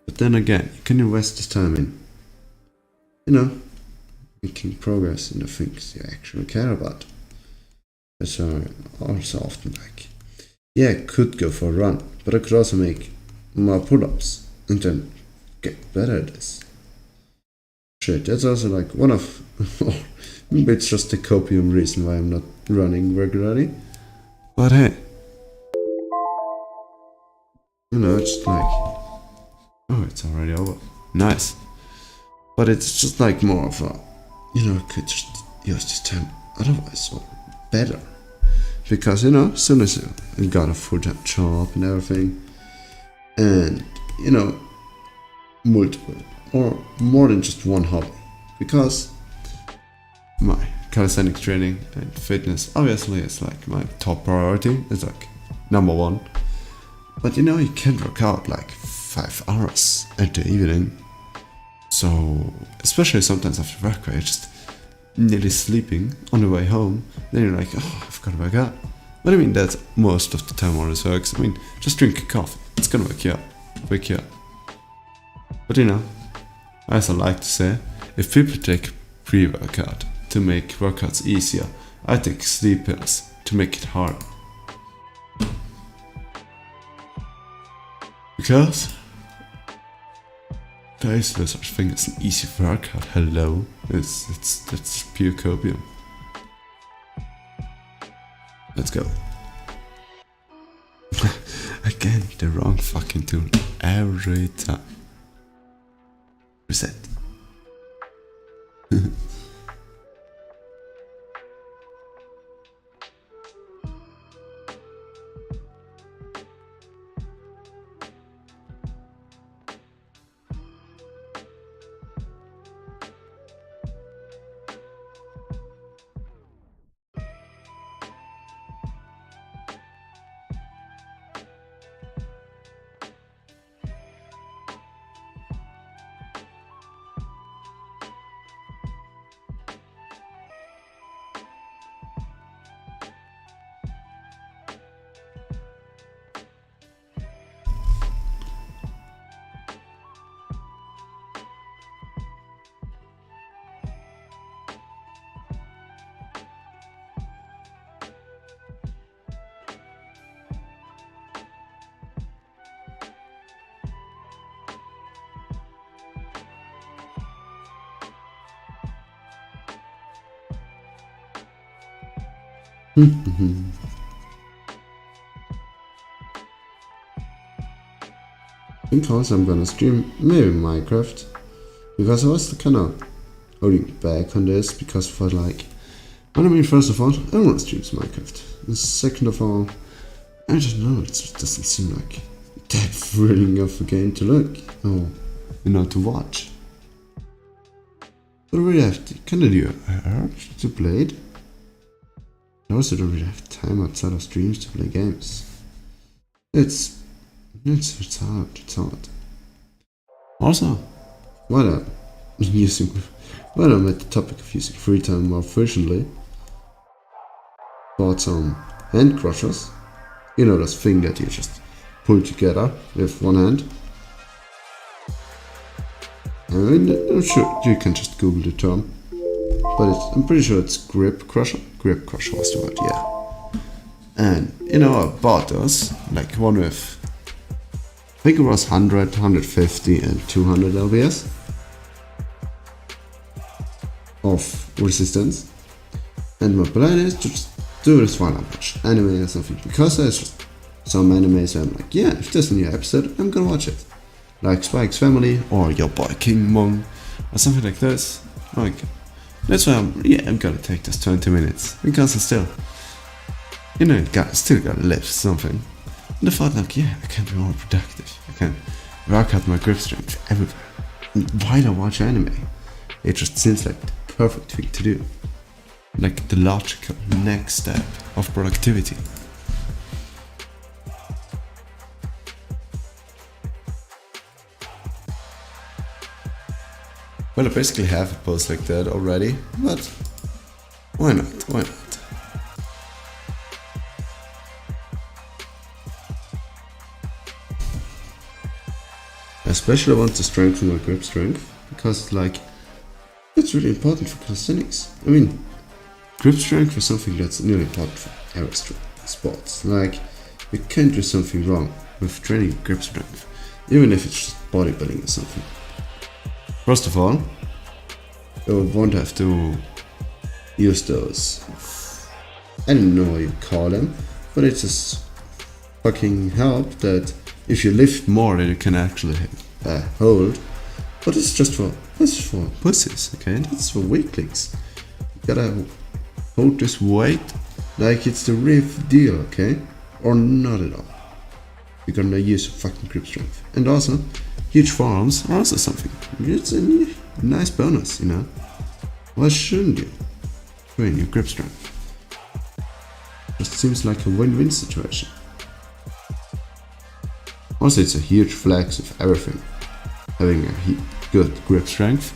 But then again, you can invest this time in, making progress in the things you actually care about. So also often like, yeah, I could go for a run, but I could also make more pull-ups and then get better at this. Shit, that's also like one of, maybe it's just the copium reason why I'm not running regularly. But hey, it's like, oh, it's already over. Nice. But it's just like more of a, I could just use this time otherwise or better. Because, as soon as you got a full-time job and everything, and, multiple or more than just one hobby. Because my calisthenics training and fitness obviously is like my top priority. It's like number one. But you can't work out like 5 hours at the evening. So, especially sometimes after work where you're just nearly sleeping on the way home, then you're like, oh, I've got to work out. But I mean, that's most of the time how this works. I mean, just drink a coffee. It's gonna wake you up. But I also like to say, if people take pre-workout to make workouts easier, I take sleep pills to make it harder. Because there is no such thing as an easy workout. Hello, that's pure copium. Let's go. Again, the wrong fucking tool every time. Reset. I think also I'm gonna stream maybe Minecraft, because I was kind of holding back on this because for like Well, I mean, first of all, everyone streams Minecraft. And second of all, I don't know, it just doesn't seem like that thrilling of a game to look. Or, to watch. But I really have to, kind of do a urge to play it. I also don't really have time outside of streams to play games. It's hard, it's hard. Also, while I'm at the topic of using free time more efficiently, bought some hand crushers. You know, those thing that you just pull together with one hand. I'm sure you can just Google the term, but I'm pretty sure it's grip crusher. Grip crusher was the word, yeah. And I bought those, like one with, I think it was 100, 150 and 200 lbs of resistance. And my plan is to just do this while I watch anime or something, because there's just some animes where I'm like, yeah, if there's a new episode, I'm gonna watch it. Like Spike's Family or Your Boy King Mong or something like this. Like, that's why I'm gonna take this 20 minutes, because it's still, still gotta live something. And I thought, like, yeah, I can be more productive. I can work out my grip strength everywhere while I watch anime. It just seems like the perfect thing to do. Like the logical next step of productivity. Well, I basically have a post like that already, but why not? Why not? Especially I want to strengthen my grip strength, because it's really important for calisthenics. I mean, grip strength is something that's really important for every sports. Like, you can't do something wrong with training grip strength, even if it's just bodybuilding or something. First of all, you won't have to use those, I don't know what you call them, but it's just fucking help that if you lift more than you can actually hold. But it's for pussies, okay? That's for weaklings. You gotta hold this weight like it's the real deal, okay? Or not at all. You're gonna use your fucking grip strength. And also, huge forearms are also something. It's a nice bonus, Why shouldn't you train your grip strength? Just seems like a win-win situation. Also, it's a huge flex of everything, having a good grip strength.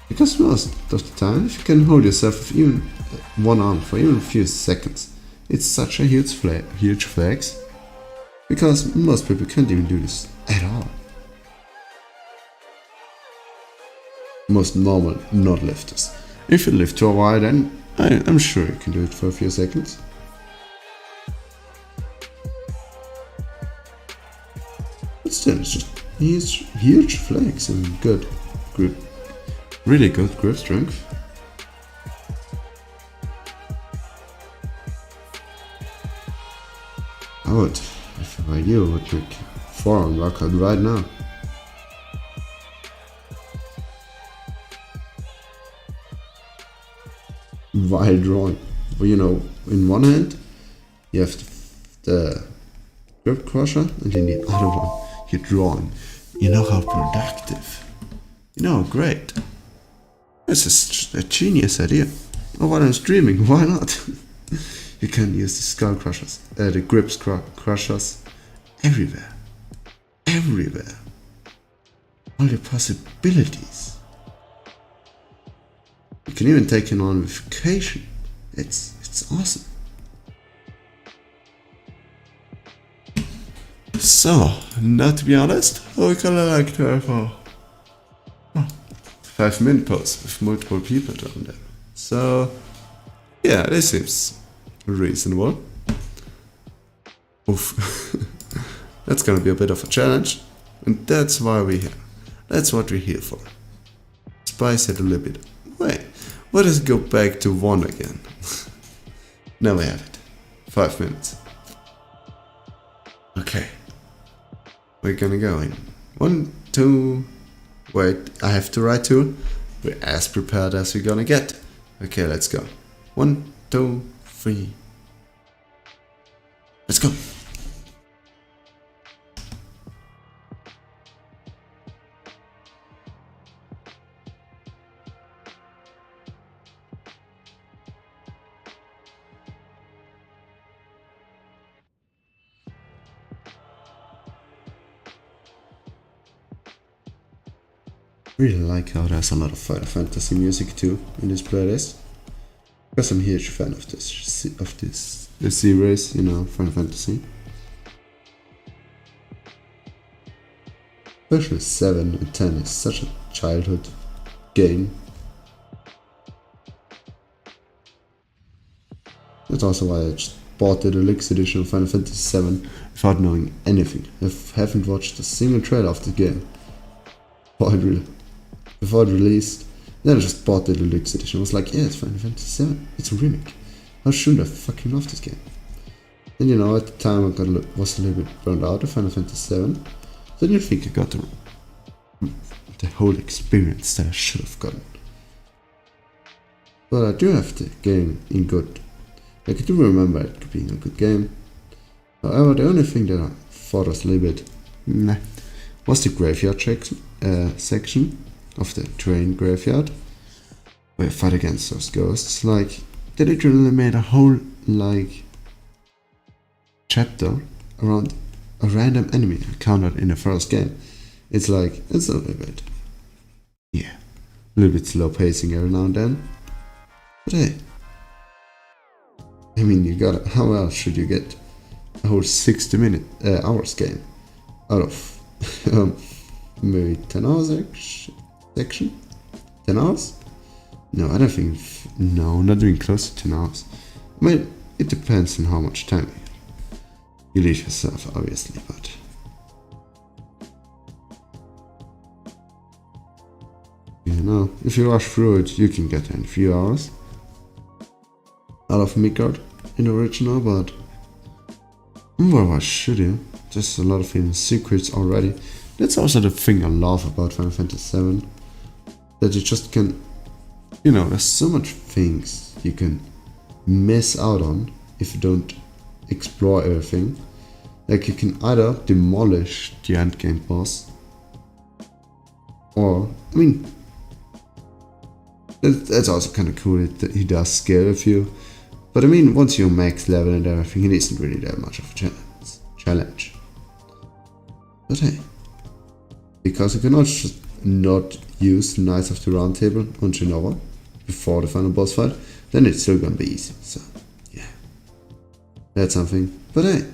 Because most of the time, if you can hold yourself with even one arm for even a few seconds, it's such a huge flex. Because most people can't even do this at all. Most normal not lifters. If you lift for a while, then I'm sure you can do it for a few seconds. But still, it's just huge flex and good grip, really good grip strength. If I were you, I would make forearm workout right now. While drawing. But in one hand, you have the grip crusher, and in the other one, you're drawing. You know how productive. Great. This is a genius idea. Oh, while I'm streaming, why not? You can use the skull crushers, the grips crushers everywhere. Everywhere. All the possibilities. You can even take it on with vacation. It's awesome. So, not to be honest, I kinda like to have a 5-minute post with multiple people down there. So, yeah, this seems reasonable. Oof. That's gonna be a bit of a challenge, and that's why we're here. That's what we're here for. Spice it a little bit. Wait, let us go back to 1 again. Now we have it. 5 minutes. Okay. We're gonna go in 1, 2. Wait, I have to write 2. We're as prepared as we're gonna get. Okay, let's go. 1, 2, 3. Let's go. Really like how there's a lot of Final Fantasy music too in this playlist, because I'm a huge fan of this series, you know, Final Fantasy. Especially 7 and 10 is such a childhood game. That's also why I just bought the deluxe edition of Final Fantasy 7 without knowing anything. I haven't watched a single trailer of the game before it released. Then I just bought the deluxe edition. I was like, yeah, it's Final Fantasy 7. It's a remake. How shouldn't I fucking love this game? And you know, at the time I was a little bit burned out of Final Fantasy 7. So I didn't think I got the whole experience that I should have gotten. But I do have the game in good. Like, I do remember it being a good game. However, the only thing that I thought was a little bit meh was the graveyard section of the train graveyard, where you fight against those ghosts. Like, they literally made a whole, like, chapter around a random enemy encountered in the first game. It's like, it's a little bit, yeah, a little bit slow pacing every now and then. But hey, I mean, how else should you get a whole 60 hours game out of maybe 10 hours section? 10 hours? No, I don't think, no, not even close to 10 hours. I mean, it depends on how much time you leave yourself, obviously, but you know, if you rush through it, you can get in a few hours out of Midgard in the original, but well, why should you? There's a lot of hidden secrets already. That's also the thing I love about Final Fantasy VII, that you just can, you know, there's so much things you can miss out on if you don't explore everything. Like, you can either demolish the endgame boss, or, I mean, that's also kind of cool that he does scale with you. But I mean, once you're max level and everything, it isn't really that much of a challenge. But hey, because you cannot just not use Knights of the Round Table on Genova before the final boss fight, then it's still gonna be easy. So yeah, that's something. But hey,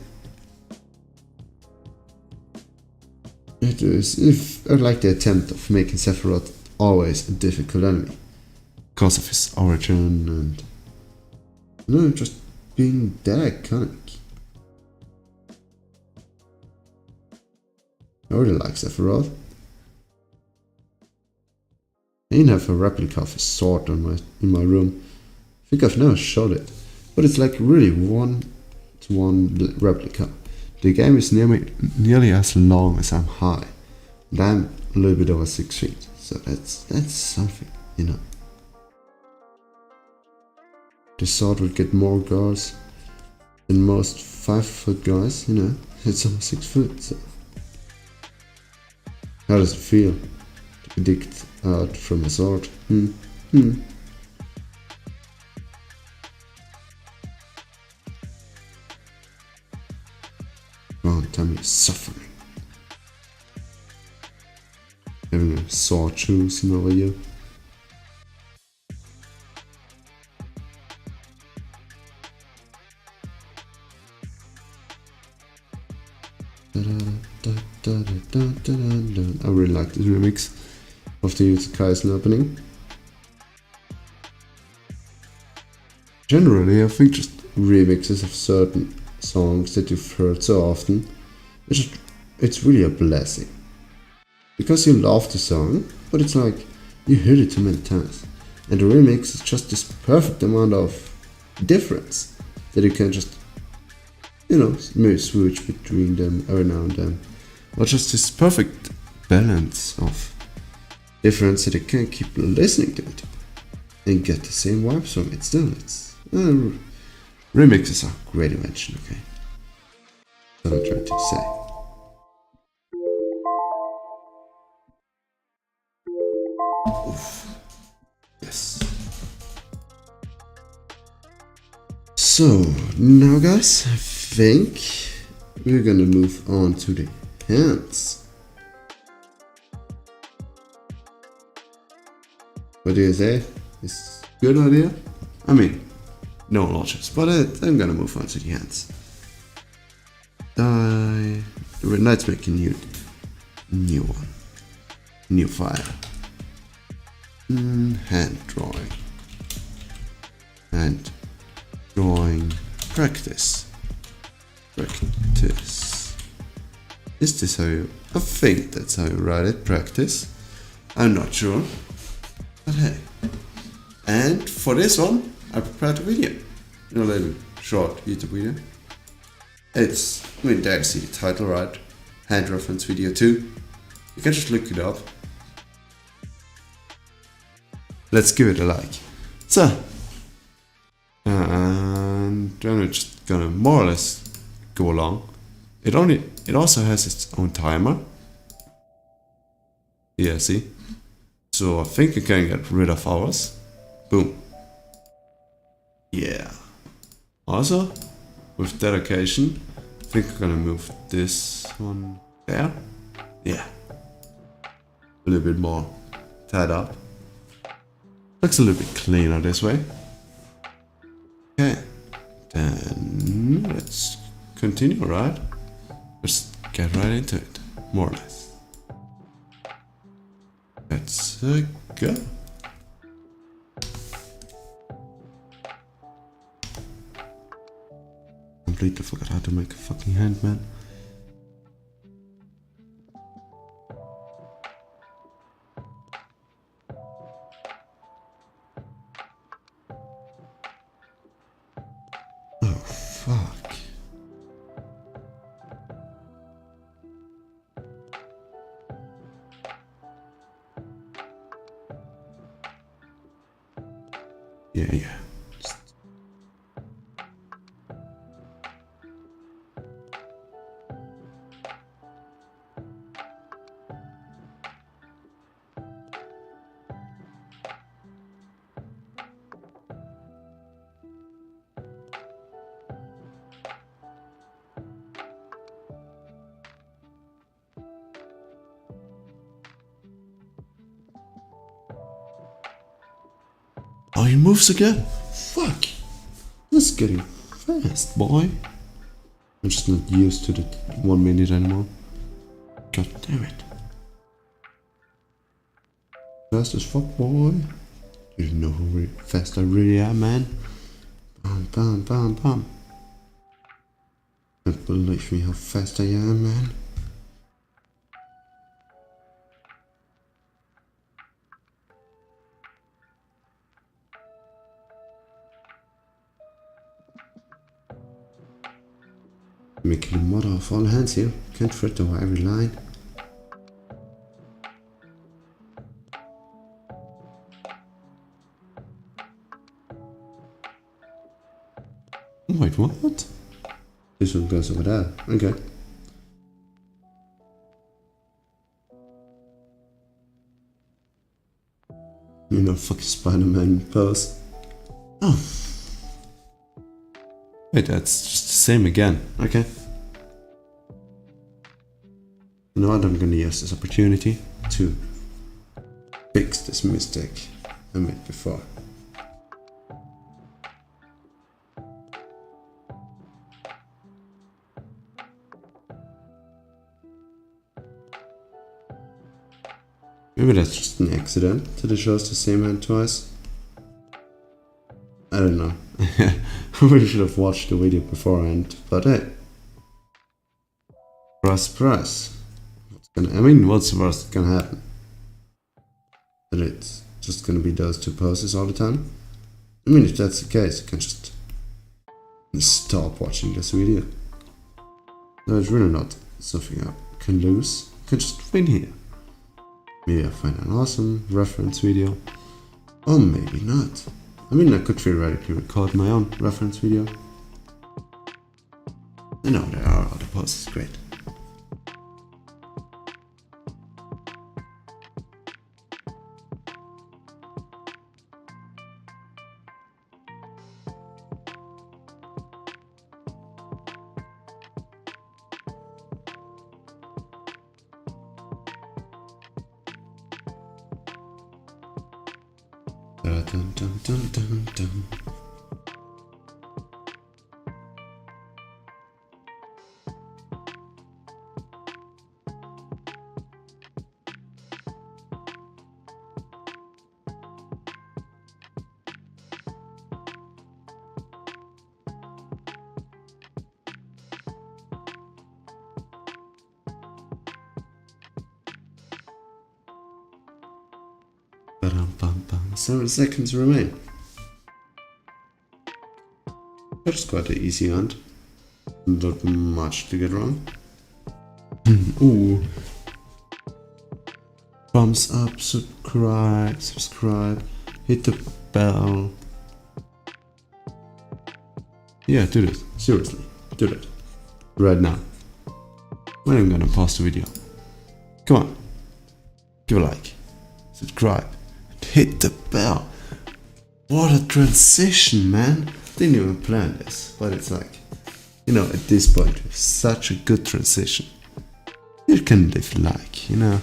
it is. If I like the attempt of making Sephiroth always a difficult enemy because of his origin and, you know, just being that iconic. I really like Sephiroth. I even have a replica of his sword in my room. I think I've never showed it, but it's like really one-to-one replica. The game is nearly as long as I'm high, and I'm a little bit over 6 feet, so that's something, you know. The sword would get more girls than most 5-foot guys, you know. It's almost 6 foot, so. How does it feel to be dicked out from a sword? Go on, tell me you're suffering. Having a sword choosing over you. I really like this remix of the Kaisen opening. Generally, I think just remixes of certain songs that you've heard so often, it's really a blessing. Because you love the song, but it's like you heard it too many times. And the remix is just this perfect amount of difference that you can just, you know, maybe switch between them every now and then. Or just this perfect balance of difference that you can keep listening to it and get the same vibes from it still. It's Remixes are a great invention, okay? That's what I'm trying to say. Oof. Yes. So, now guys, I think we're gonna move on to the hands. What do you say? Is a good idea? I mean, no launches, but I'm gonna move on to the hands. Let's make a new one. New file. Hand drawing. Hand drawing practice. Practice. Is this how you... I think that's how you write it, practice. I'm not sure. But hey. And for this one, I prepared a video. A little short YouTube video. It's, I mean, there you see the title, right? Hand reference video 2. You can just look it up. Let's give it a like. So, and then we're just gonna more or less go along. It also has its own timer. Yeah, see? So I think you can get rid of hours. Boom. Yeah. Also, with dedication, I think we're gonna move this one there. Yeah. A little bit more tied up. Looks a little bit cleaner this way. Okay. Then let's continue, right? Let's get right into it, more or less. Let's go. Completely forgot how to make a fucking hand, man. Oh, fuck. Yeah. Oh, he moves again? Fuck. This is getting fast, boy. I'm just not used to the 1 minute anymore. God damn it. Fast as fuck, boy. You know how fast I really am, man. Bam, bam, bam, bam. Can't believe me how fast I am, man. Making the mother of all hands here. Can't fit over every line. Wait, what? This one goes over there. Okay. You know, fucking Spider-Man pose. Oh. Wait, that's just the same again. Okay. You know what? I'm gonna use this opportunity to fix this mistake I made before. Maybe that's just an accident that it shows the same hand twice. I don't know. I really should have watched the video beforehand, but hey. Surprise. What's the worst that can happen? That it's just gonna be those two poses all the time? I mean, if that's the case, you can just stop watching this video. No, it's really not something I can lose. I can just win here. Maybe I'll find an awesome reference video, or maybe not. I mean, I could theoretically record my own reference video. I know there are other posts, great. Dun, dun, dun, dun, dun. Ba-dum-bum-bum. 7 seconds remain. That's quite an easy hunt. Not much to get wrong. Ooh. Thumbs up, subscribe, hit the bell. Yeah, do this. Seriously, do it. Right now. When I'm gonna pause the video. Come on. Give a like. Subscribe. And hit the bell. What a transition, man. Didn't even plan this. But it's like, you know, at this point, it's such a good transition. You can live like, you know.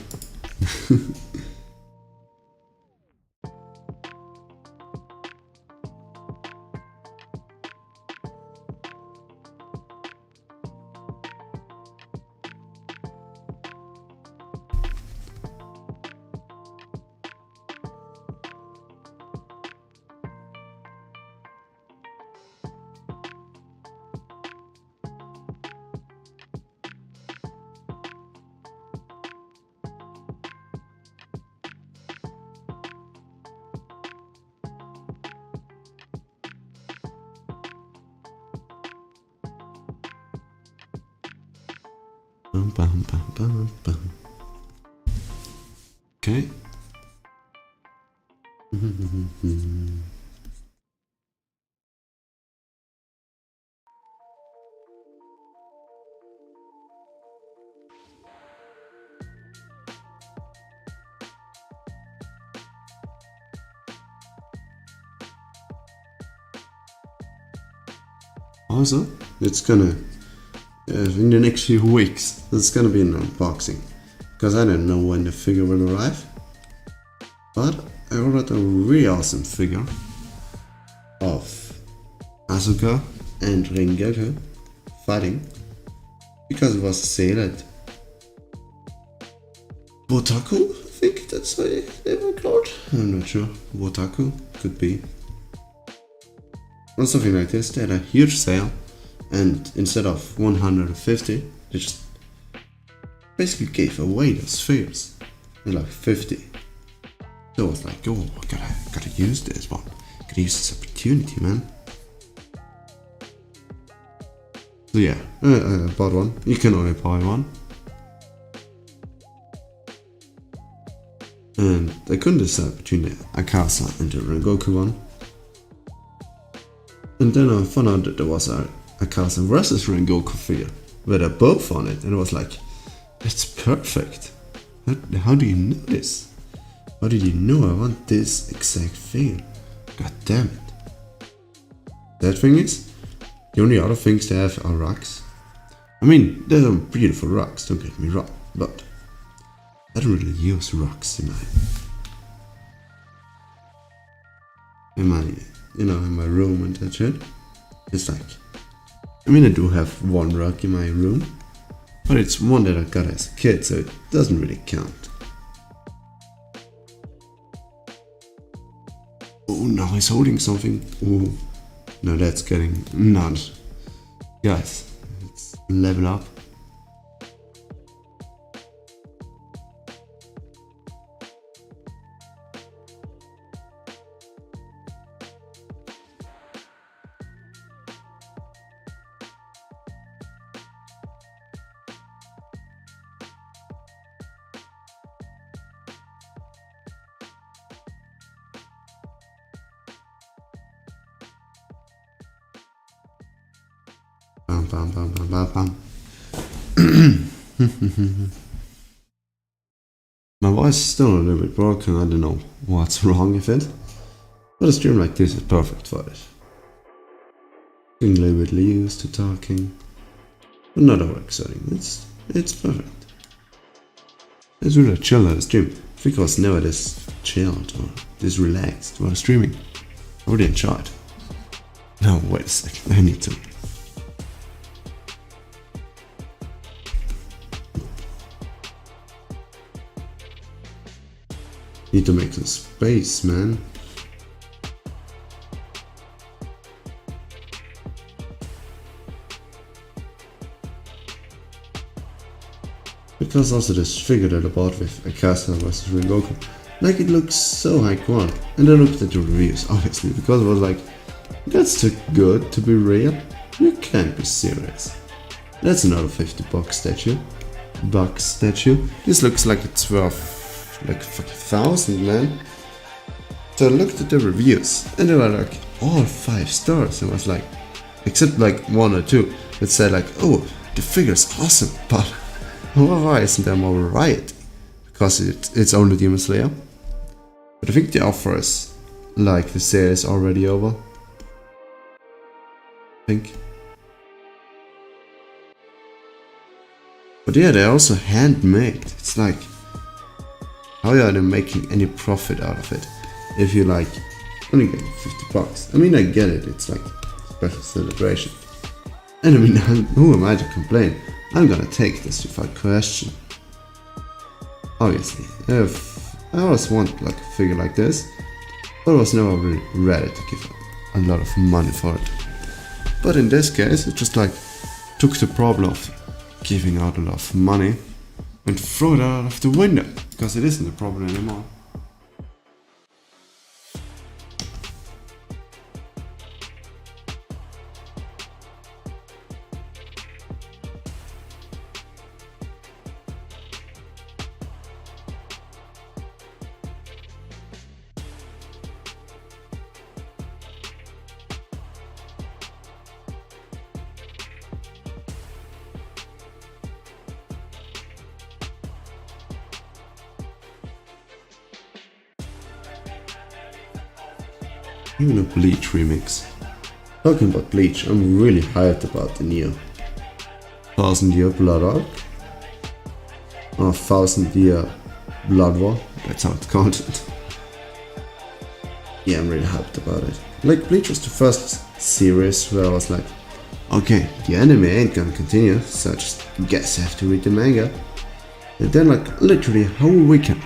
Bum, bum, bum, bum, bum. Okay. Also, it's gonna in the next few weeks, it's gonna be an unboxing because I don't know when the figure will arrive. But I ordered a really awesome figure of Asuka and Rengoku fighting because it was a sale at Wotaku. I think that's how they were called. I'm not sure. Wotaku could be. Or something like this. They had a huge sale, and instead of 150, they just basically gave away those figures. They're like 50. So I was like, oh, I gotta use this one. Gotta use this opportunity, man. So yeah, I bought one. You can only buy one. And I couldn't decide between the Akasa and the Rengoku one. And then I found out that there was a Akasa versus Rengoku figure, where they're both on it, and I was like, that's perfect. How do you know this? How did you know I want this exact figure? God damn it. That thing is, the only other things they have are rocks. I mean, they're some beautiful rocks, don't get me wrong, but I don't really use rocks in my room and that shit. It's like, I mean, I do have one rock in my room, but it's one that I got as a kid, so it doesn't really count. Oh, now he's holding something. Oh, now that's getting nuts. Guys, let's level up. bam, bam, bam, bam, bam, bam. My voice is still a little bit broken, I don't know what's wrong with it. But a stream like this is perfect for it. Getting a little bit used to talking. But not overexerting, it's perfect. It's really chill at a stream. I think I was never this chilled or this relaxed while streaming. I really enjoyed. No, wait a second, I need to. Need to make some space, man. Because also this figure that I bought with Akasa vs Rengoku, like it looks so high quality. And I looked at the reviews, obviously, because I was like, that's too good to be real. You can't be serious. That's another $50 statue. This looks like it's worth like 1,000, man. So I looked at the reviews and they were like all 5 stars. I was like, except like 1 or 2 that said like, oh, the figure's awesome, but why isn't there more variety? Because it's only Demon Slayer. But I think the offer is like the sale is already over. I think. But yeah, they're also handmade. It's like, how are they making any profit out of it? If you like only get $50. I mean, I get it. It's like a special celebration. And I mean, who am I to complain? I'm gonna take this without question. Obviously, if I always want like a figure like this, but I was never really ready to give a lot of money for it. But in this case, it just like took the problem of giving out a lot of money and throw it out of the window, because it isn't a problem anymore. Even a Bleach remix. Talking about Bleach, I'm really hyped about the new 1000-Year Blood Arc. Or 1000-Year Blood War, that's how it's called. Yeah, I'm really hyped about it. Like, Bleach was the first series where I was like, okay, the anime ain't gonna continue, so I just guess I have to read the manga. And then like, literally a whole weekend.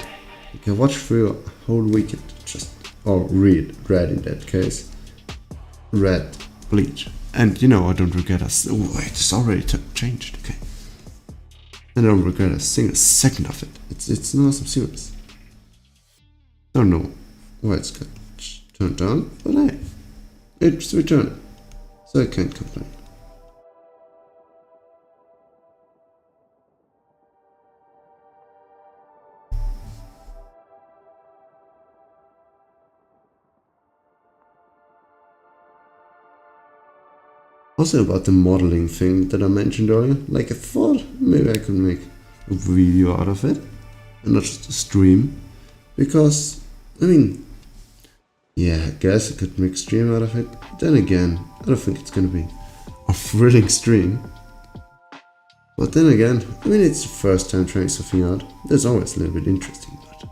You can watch through a whole weekend, just, or read in that case. Read Bleach. And you know, I don't regret oh wait, it's already changed, okay. I don't regret a single second of it. It's an awesome series. I don't know why it's got turned on, but hey, it's returned, so I can't complain. Also about the modeling thing that I mentioned earlier, like I thought maybe I could make a video out of it and not just a stream, because I mean, yeah, I guess I could make a stream out of it. Then again, I don't think it's gonna be a thrilling stream. But then again, I mean, it's the first time trying something out. That's always a little bit interesting, but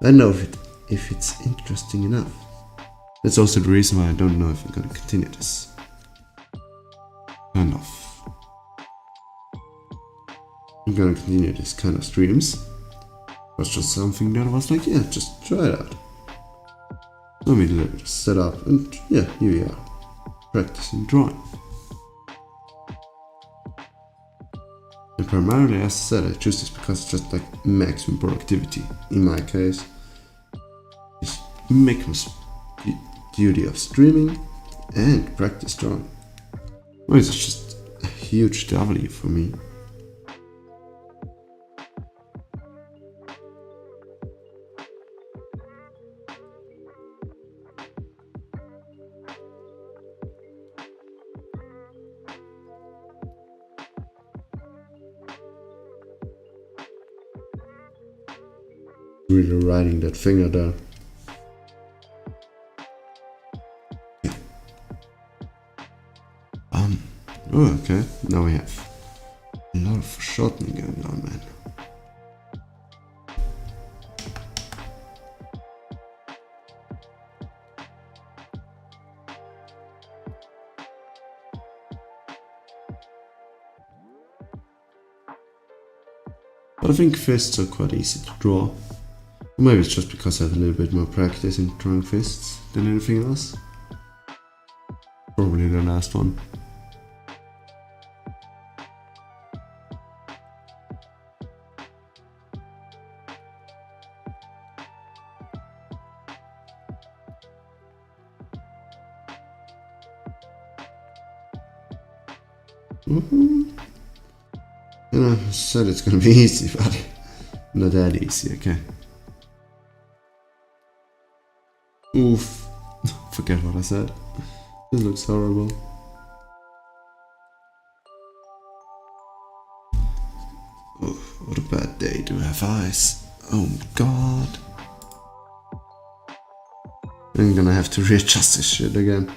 I don't know if it's interesting enough. That's also the reason why I don't know if I'm gonna continue this. Kind of. I'm gonna continue this kind of streams. It was just something that I was like, yeah, just try it out. I mean, just set up and yeah, here we are. Practicing drawing. And primarily, as I said, I choose this because it's just like maximum productivity. In my case, it's maximum duty of streaming and practice drawing. Well, it's just a huge W for me. really writing that finger there. Oh, okay. Now we have a lot of shortening going on, man. But I think fists are quite easy to draw. Or maybe it's just because I have a little bit more practice in drawing fists than anything else. Probably the last one. And I said it's gonna be easy, but not that easy, okay? Oof. Forget what I said. This looks horrible. Oh, what a bad day to have eyes. Oh my god. I'm gonna have to readjust this shit again.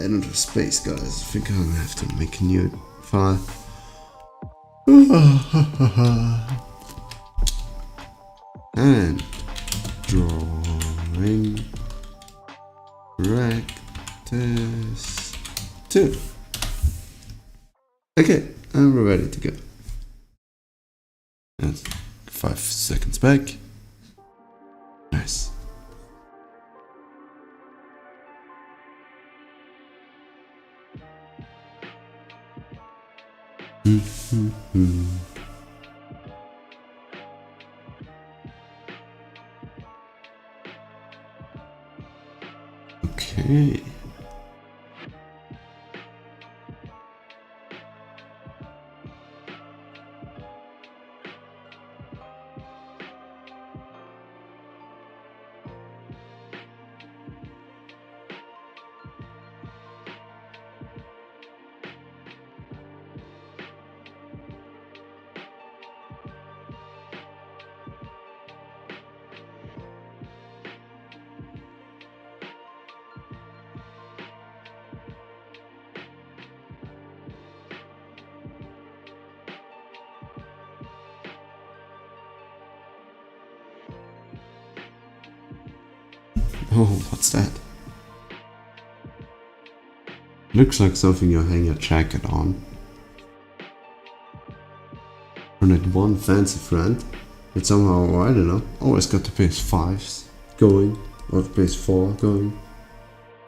Enter space, guys. I think I'm gonna have to make a new file. And drawing practice 2. Okay, I'm ready to go. And 5 seconds back. Nice. Okay. Oh, what's that? Looks like something you hang your jacket on. Or that one fancy friend that somehow, I don't know, always got the PS5s going, or the PS4 going.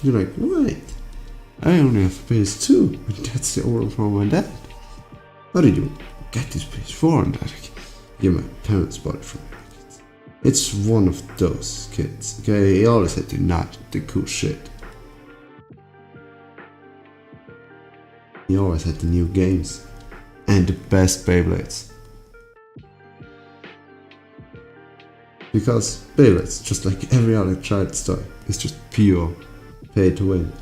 You're like, wait, I only have a PS2, and that's the order from my dad. How did you get this PS4 and that? Yeah, my parents bought it from me. It's one of those kids, okay? He always had the cool shit. He always had the new games. And the best Beyblades. Because Beyblades, just like every other child's toy, is just pure pay to win.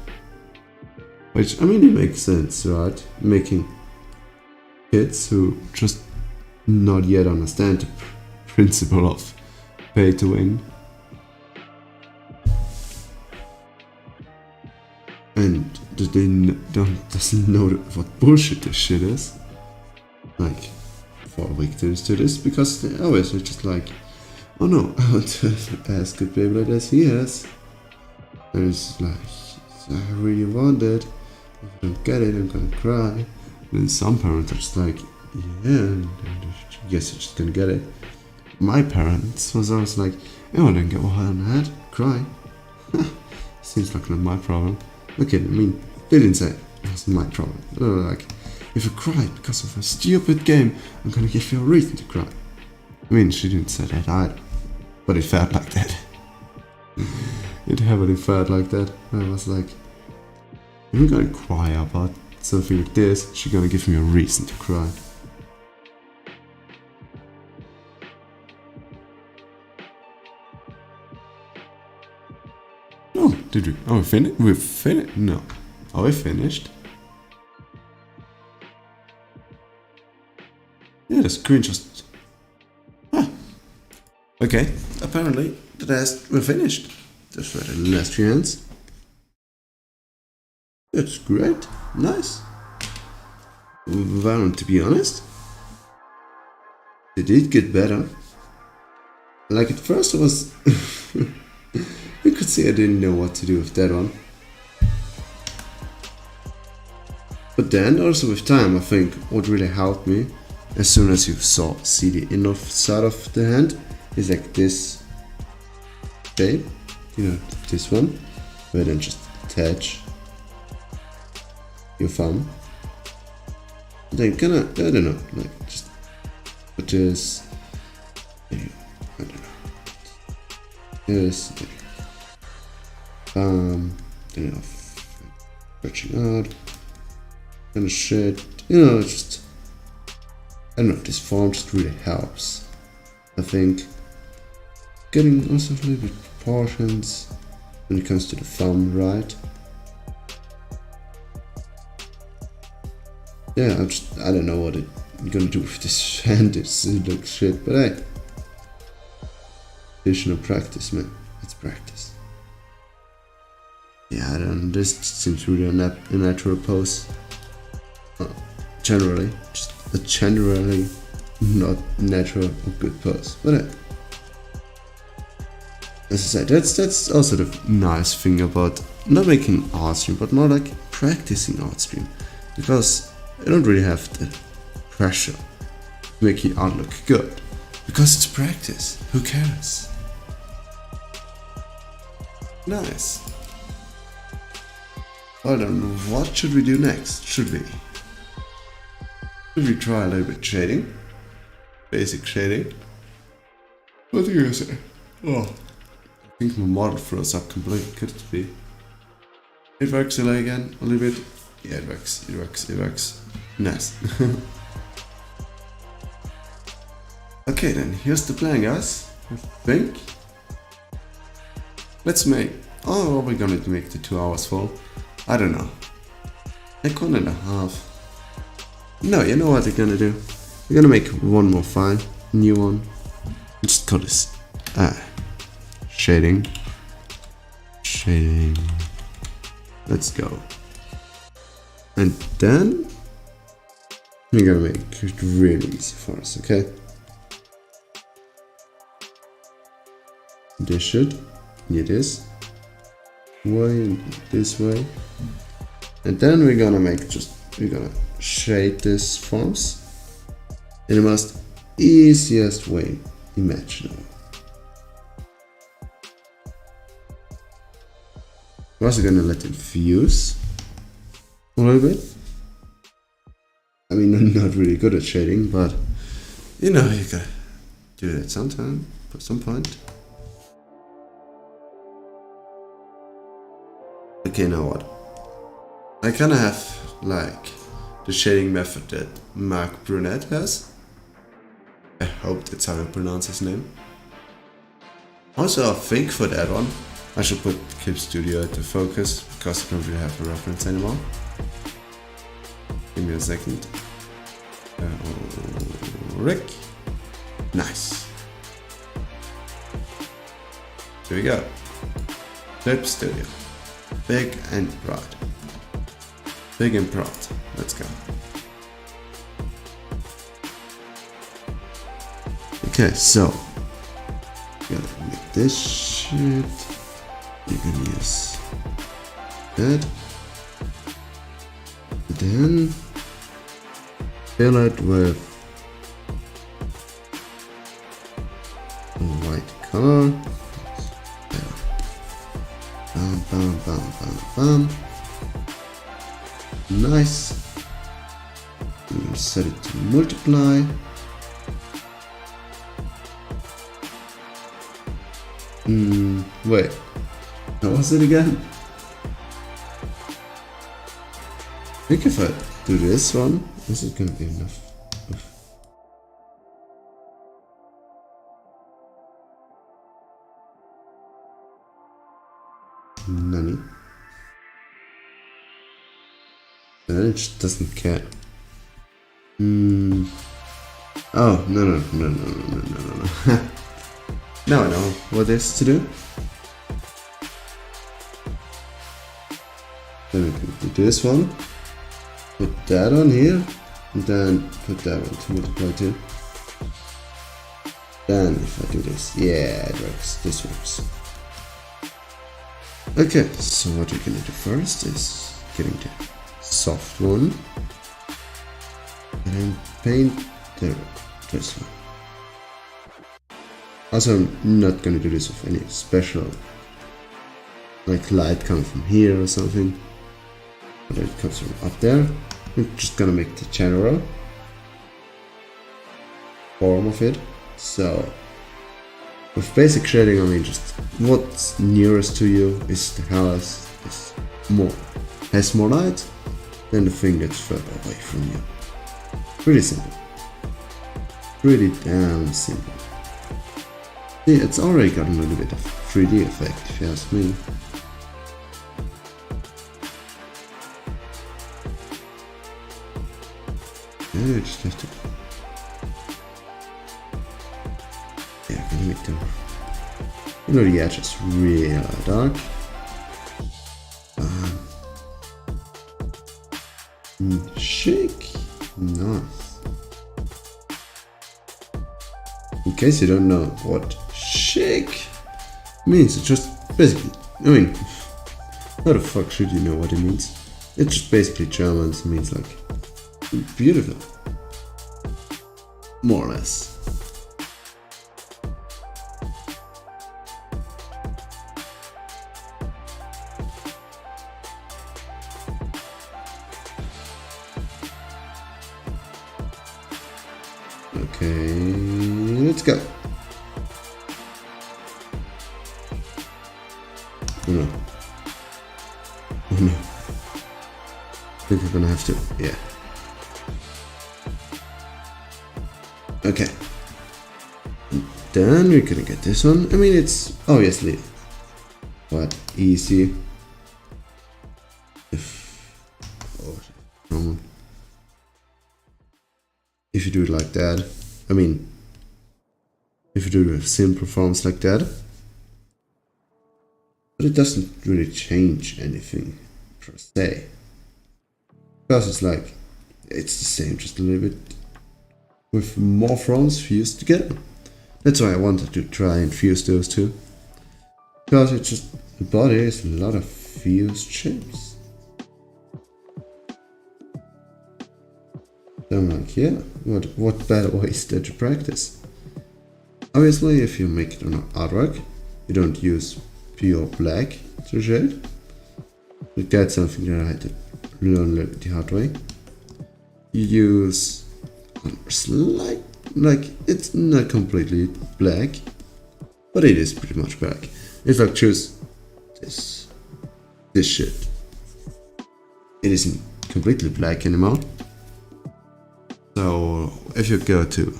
Which, I mean, it makes sense, right? Making kids who just not yet understand the principle of pay to win. And they doesn't know what bullshit this shit is. Like, fall victims to this, because they always are just like, oh no, I want to have as good Beyblade as he has. And it's like, I really want it. If I don't get it, I'm gonna cry. And then some parents are just like, yeah, I guess you're just gonna get it. My parents was always like, oh, I didn't get one I had, cry. Seems like not my problem. Okay, I mean, they didn't say it wasn't my problem. They were like, if you cry because of a stupid game, I'm gonna give you a reason to cry. I mean, she didn't say that either, but it felt like that. It heavily felt like that. I was like, if I'm gonna cry about something like this, she's gonna give me a reason to cry. Oh, did we? Oh, we finished? We finished? No. Are we finished? Yeah, the screen just... Ah. Okay, apparently the rest were finished. Just for the last few hands. That's great. Nice. Well, to be honest, they did get better. Like at first it was... you could see I didn't know what to do with that one. But then also with time, I think what really helped me, as soon as you see the inner side of the hand, is like this shape, you know, this one, where then just attach your thumb. Then kind of, I don't know, like just put this, I don't know, this, then stretching out, kind of shit, you know, just, I don't know, this form just really helps. I think getting also a little bit proportions when it comes to the thumb, right? Yeah, I don't know what I'm gonna do with this hand. It looks shit, but hey, additional practice, man. It's practice. Yeah, I don't. This seems really a natural pose. Generally, just a generally not natural or good pose, but hey. As I said, that's also the nice thing about not making art stream, but more like practicing art stream, because you don't really have the pressure to make your art look good, because it's practice. Who cares? Nice. Well then, what should we do next? Should we try a little bit shading? Basic shading. What do you say? Oh. I think my model froze up completely. Could it be? It works again a little bit. Yeah, it works. Nice. Okay, then here's the plan, guys. I think. Let's make. Oh, are we gonna make the 2 hours full? I don't know. Like 1.5. No, you know what we're gonna do? We're gonna make one more file, new one. Just call this shading. Let's go. And then we're gonna make it really easy for us, okay? This should need this way, this way. And then we're gonna shade this forms in the most easiest way imaginable. We're also gonna let it fuse a little bit. I mean, I'm not really good at shading, but you know, you gotta do that sometime, at some point. Okay, now what? I kinda have like the shading method that Mark Brunette has. I hope that's how you pronounce his name. Also, I think for that one, I should put Clip Studio to focus, because I don't really have a reference anymore. Give me a second. Rick. Nice. Here we go. Clip Studio. Big and broad. Big and broad. Let's go. Okay, so gotta make this shit. You can use that. Then fill it with a white color. Bam. Nice. You set it to multiply. Wait. How was it again? I think if I do this one, is it gonna be enough? Nani? It just doesn't care. Oh, no. Now I know what is to do. Then we can do this one. Put that on here. And then put that one to multiply to. Then if I do this, yeah, it works. This works. Okay, so what we're gonna do first is getting the soft one. And then paint this one. Also, I'm not gonna do this with any special, like light coming from here or something. But it comes from up there. I'm just gonna make the general form of it. So, with basic shading, I mean just what's nearest to you is the house has more light, then the thing gets further away from you. Pretty simple. Pretty damn simple. See, it's already got a little bit of 3D effect, if you ask me. Yeah, just have to. Yeah, I'm gonna make them. You know, the edge is really dark. Chic. Nice. In case you don't know what chic means, it's just basically, I mean, how the fuck should you know what it means? It's just basically German, it means like beautiful. More or less. Okay, let's go. Oh no. Oh no. I think we're gonna have to, yeah. Okay. And then we're gonna get this one. I mean, it's obviously quite easy. If you do it like that, I mean, if you do the simple forms like that, but it doesn't really change anything per se, because it's like, it's the same, just a little bit with more forms fused together. That's why I wanted to try and fuse those two, because it's just, the body is a lot of fused shapes. So I'm like, yeah, what better way is there to practice? Obviously, if you make it on artwork, you don't use pure black to shade. Like that's something that I had to learn the hard way. You use slight, like it's not completely black, but it is pretty much black. If I choose this shit, it isn't completely black anymore. So if you go to,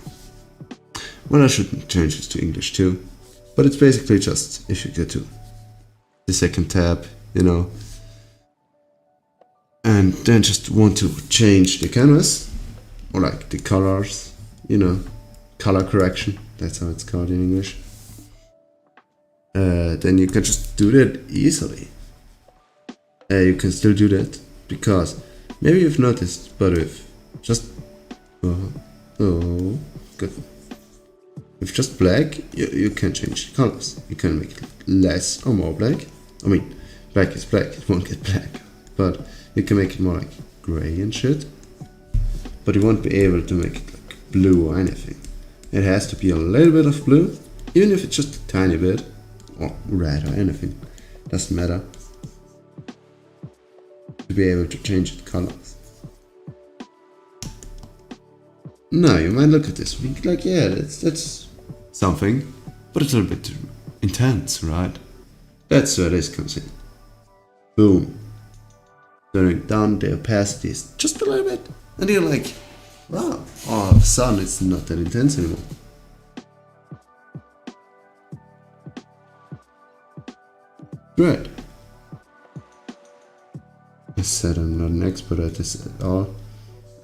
well, I shouldn't change this to English too, but it's basically just if you go to the second tab, you know, and then just want to change the canvas or like the colors, you know, color correction, that's how it's called in English. Then you can just do that easily. You can still do that because maybe you've noticed, but if just good. With just black, you can change the colors. You can make it less or more black. I mean, black is black, it won't get black. But you can make it more like gray and shit. But you won't be able to make it like blue or anything. It has to be a little bit of blue, even if it's just a tiny bit, or red or anything. Doesn't matter. To be able to change the colors. Now you might look at this and think like, yeah, that's something, but it's a little bit too intense, right? That's where this comes in. Boom. Turning down the opacity just a little bit, and you're like, wow, all of a sudden it's not that intense anymore. Great. I said I'm not an expert at this at all.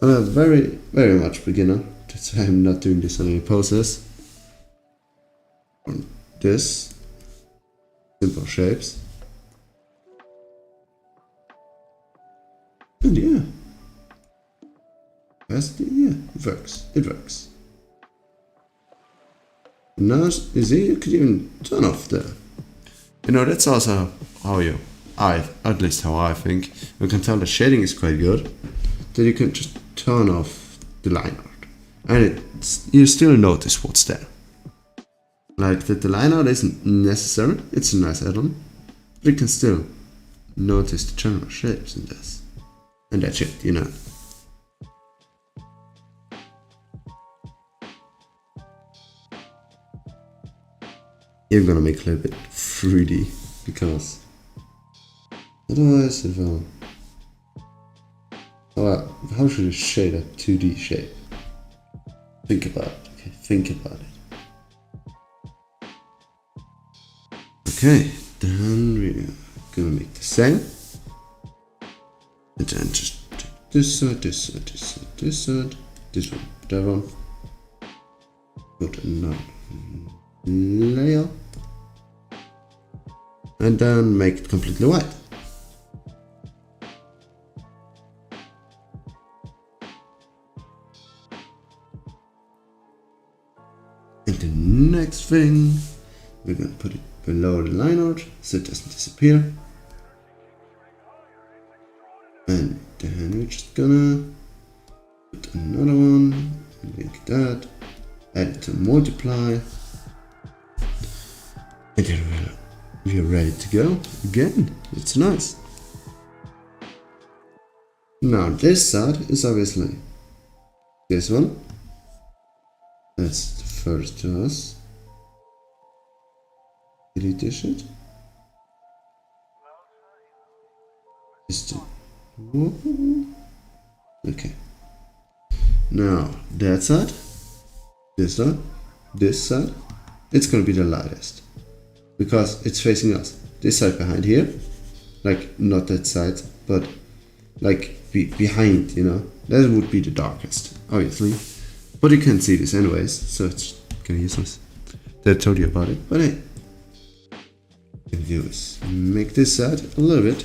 I'm a very, very much beginner. That's why I'm not doing this on any poses. this. Simple shapes. And yeah. Yeah, it works. It works. And now, you see, you could even turn off the... You know, that's also how at least how I think, you can tell the shading is quite good. That you can just turn off the line art. And you still notice what's there. Like that the line art isn't necessary, it's a nice add-on. But you can still notice the general shapes in this. And that's it, you know. You're gonna make a little bit 3D because otherwise it will. How should I shade a 2D shape? Think about it. Okay, think about it. Okay, then we're gonna make the same. And then just take this side, this side, this side, this side, this one, that one. Put another layer. And then make it completely white. And the next thing, we're gonna put it below the line art so it doesn't disappear. And then we're just gonna put another one, like that, add it to multiply. And then we're ready to go again. It's nice. Now this side is obviously this one. That's the first to us. Delete this shit. Okay. Now that side, this side, it's gonna be the lightest because it's facing us. This side behind here, like not that side, but like behind, you know, that would be the darkest, obviously. But you can't see this anyways, so it's kind of useless. That told you about it, but hey. What you do is make this side a little bit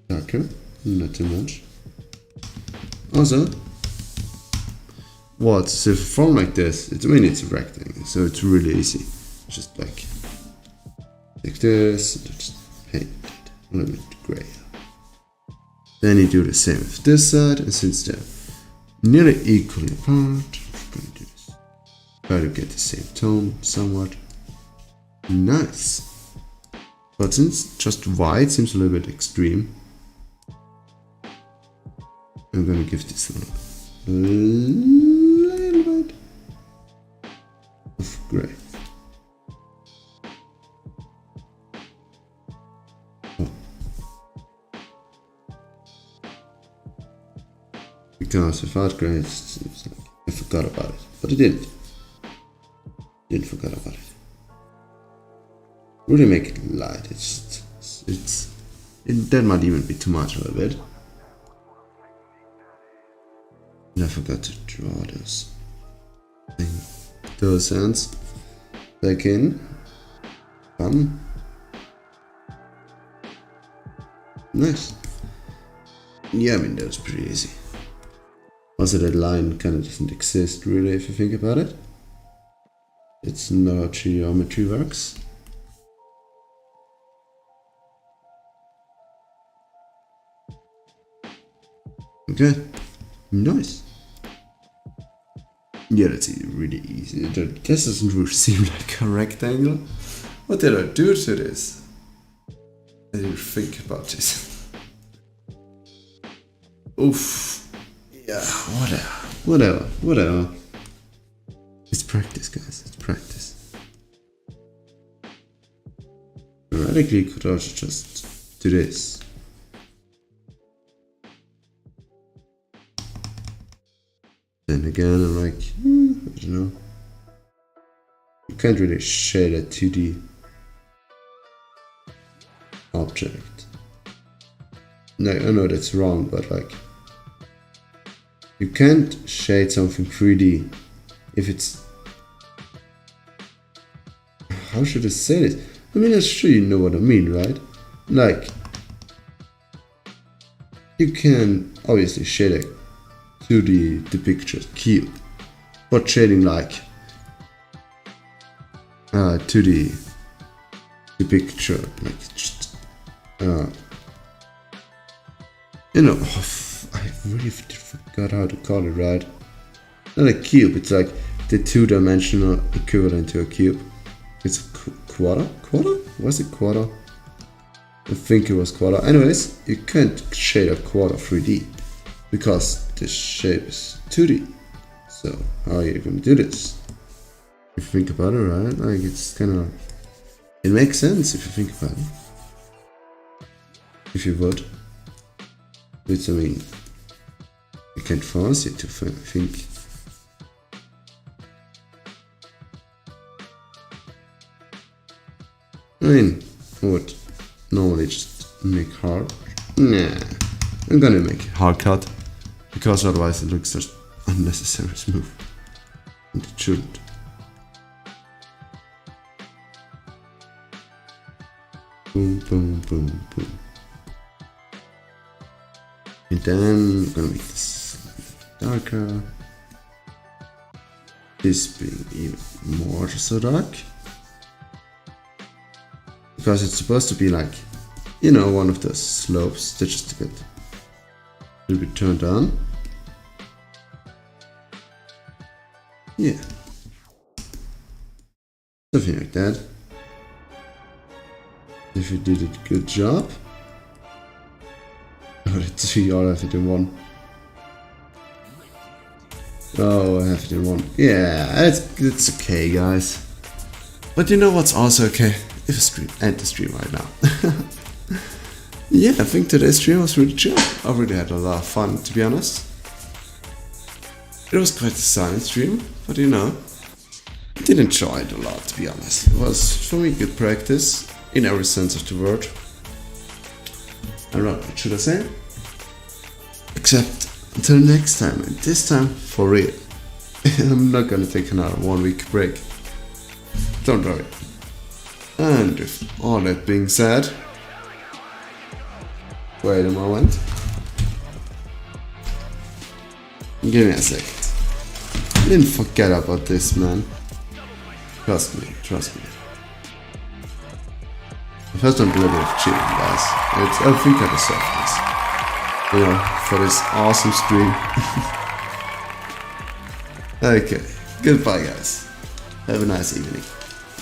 darker, not too much. Also, if a form like this, it's a rectangle, so it's really easy. Just like this, and just paint it a little bit gray. Then you do the same with this side, and since they're nearly equally apart, I'm going to do this. Try to get the same tone somewhat. Nice. But since just white seems a little bit extreme, I'm going to give this a little bit of gray. Oh. Because without gray, it's like I forgot about it, but I didn't. Didn't forget about it. Really make it light. That might even be too much a little bit. And I forgot to draw those ends back in. Fun. Nice. Yeah, I mean that was pretty easy. Also, that line kind of doesn't exist really if you think about it. It's not how geometry works. Okay, nice. Yeah, that's really easy. This doesn't really seem like a rectangle. What did I do to this? I didn't think about this. Oof. Yeah, whatever. It's practice, guys. It's practice. Theoretically, you could also just do this. Then again, I'm like, I don't know. You can't really shade a 2D object. No, I know that's wrong, but like, you can't shade something 3D if it's how should I say this? I mean, I'm sure you know what I mean, right? Like, you can obviously shade a 2D picture cube, but shading like 2D picture, like just you know, I really forgot how to call it, right? Not a cube, it's like the two-dimensional equivalent to a cube. It's a quarter? Quarter? Was it quarter? I think it was quarter. Anyways, you can't shade a quarter 3D because the shape is 2D. So how are you gonna do this? If you think about it, right? Like it's kind of, it makes sense if you think about it. If you would. Which I mean, you can't force it to think. I mean, I would normally just make hard. Nah, I'm gonna make hard cut because otherwise it looks just unnecessary smooth, and it shouldn't. Boom, boom, boom, boom. And then I'm gonna make this darker. This being even more so dark. Because it's supposed to be like, you know, one of those slopes that just get a little bit turned on. Yeah. Something like that. If you did a good job. Oh, you all have it in one. Oh, I have it in one. Yeah, it's okay, guys. But you know what's also okay? If I end the stream right now. Yeah, I think today's stream was really chill. I really had a lot of fun, to be honest. It was quite a silent stream, but you know, I did enjoy it a lot, to be honest. It was, for me, good practice, in every sense of the word. I don't know, what should I say? Except, until next time, and this time, for real. I'm not gonna take another 1 week break. Don't worry. And with all that being said, wait a moment. Give me a second. I didn't forget about this, man. Trust me, trust me. First, I'm doing a bit of cheating, guys. I think I deserve this. You know, for this awesome stream. Okay, goodbye, guys. Have a nice evening.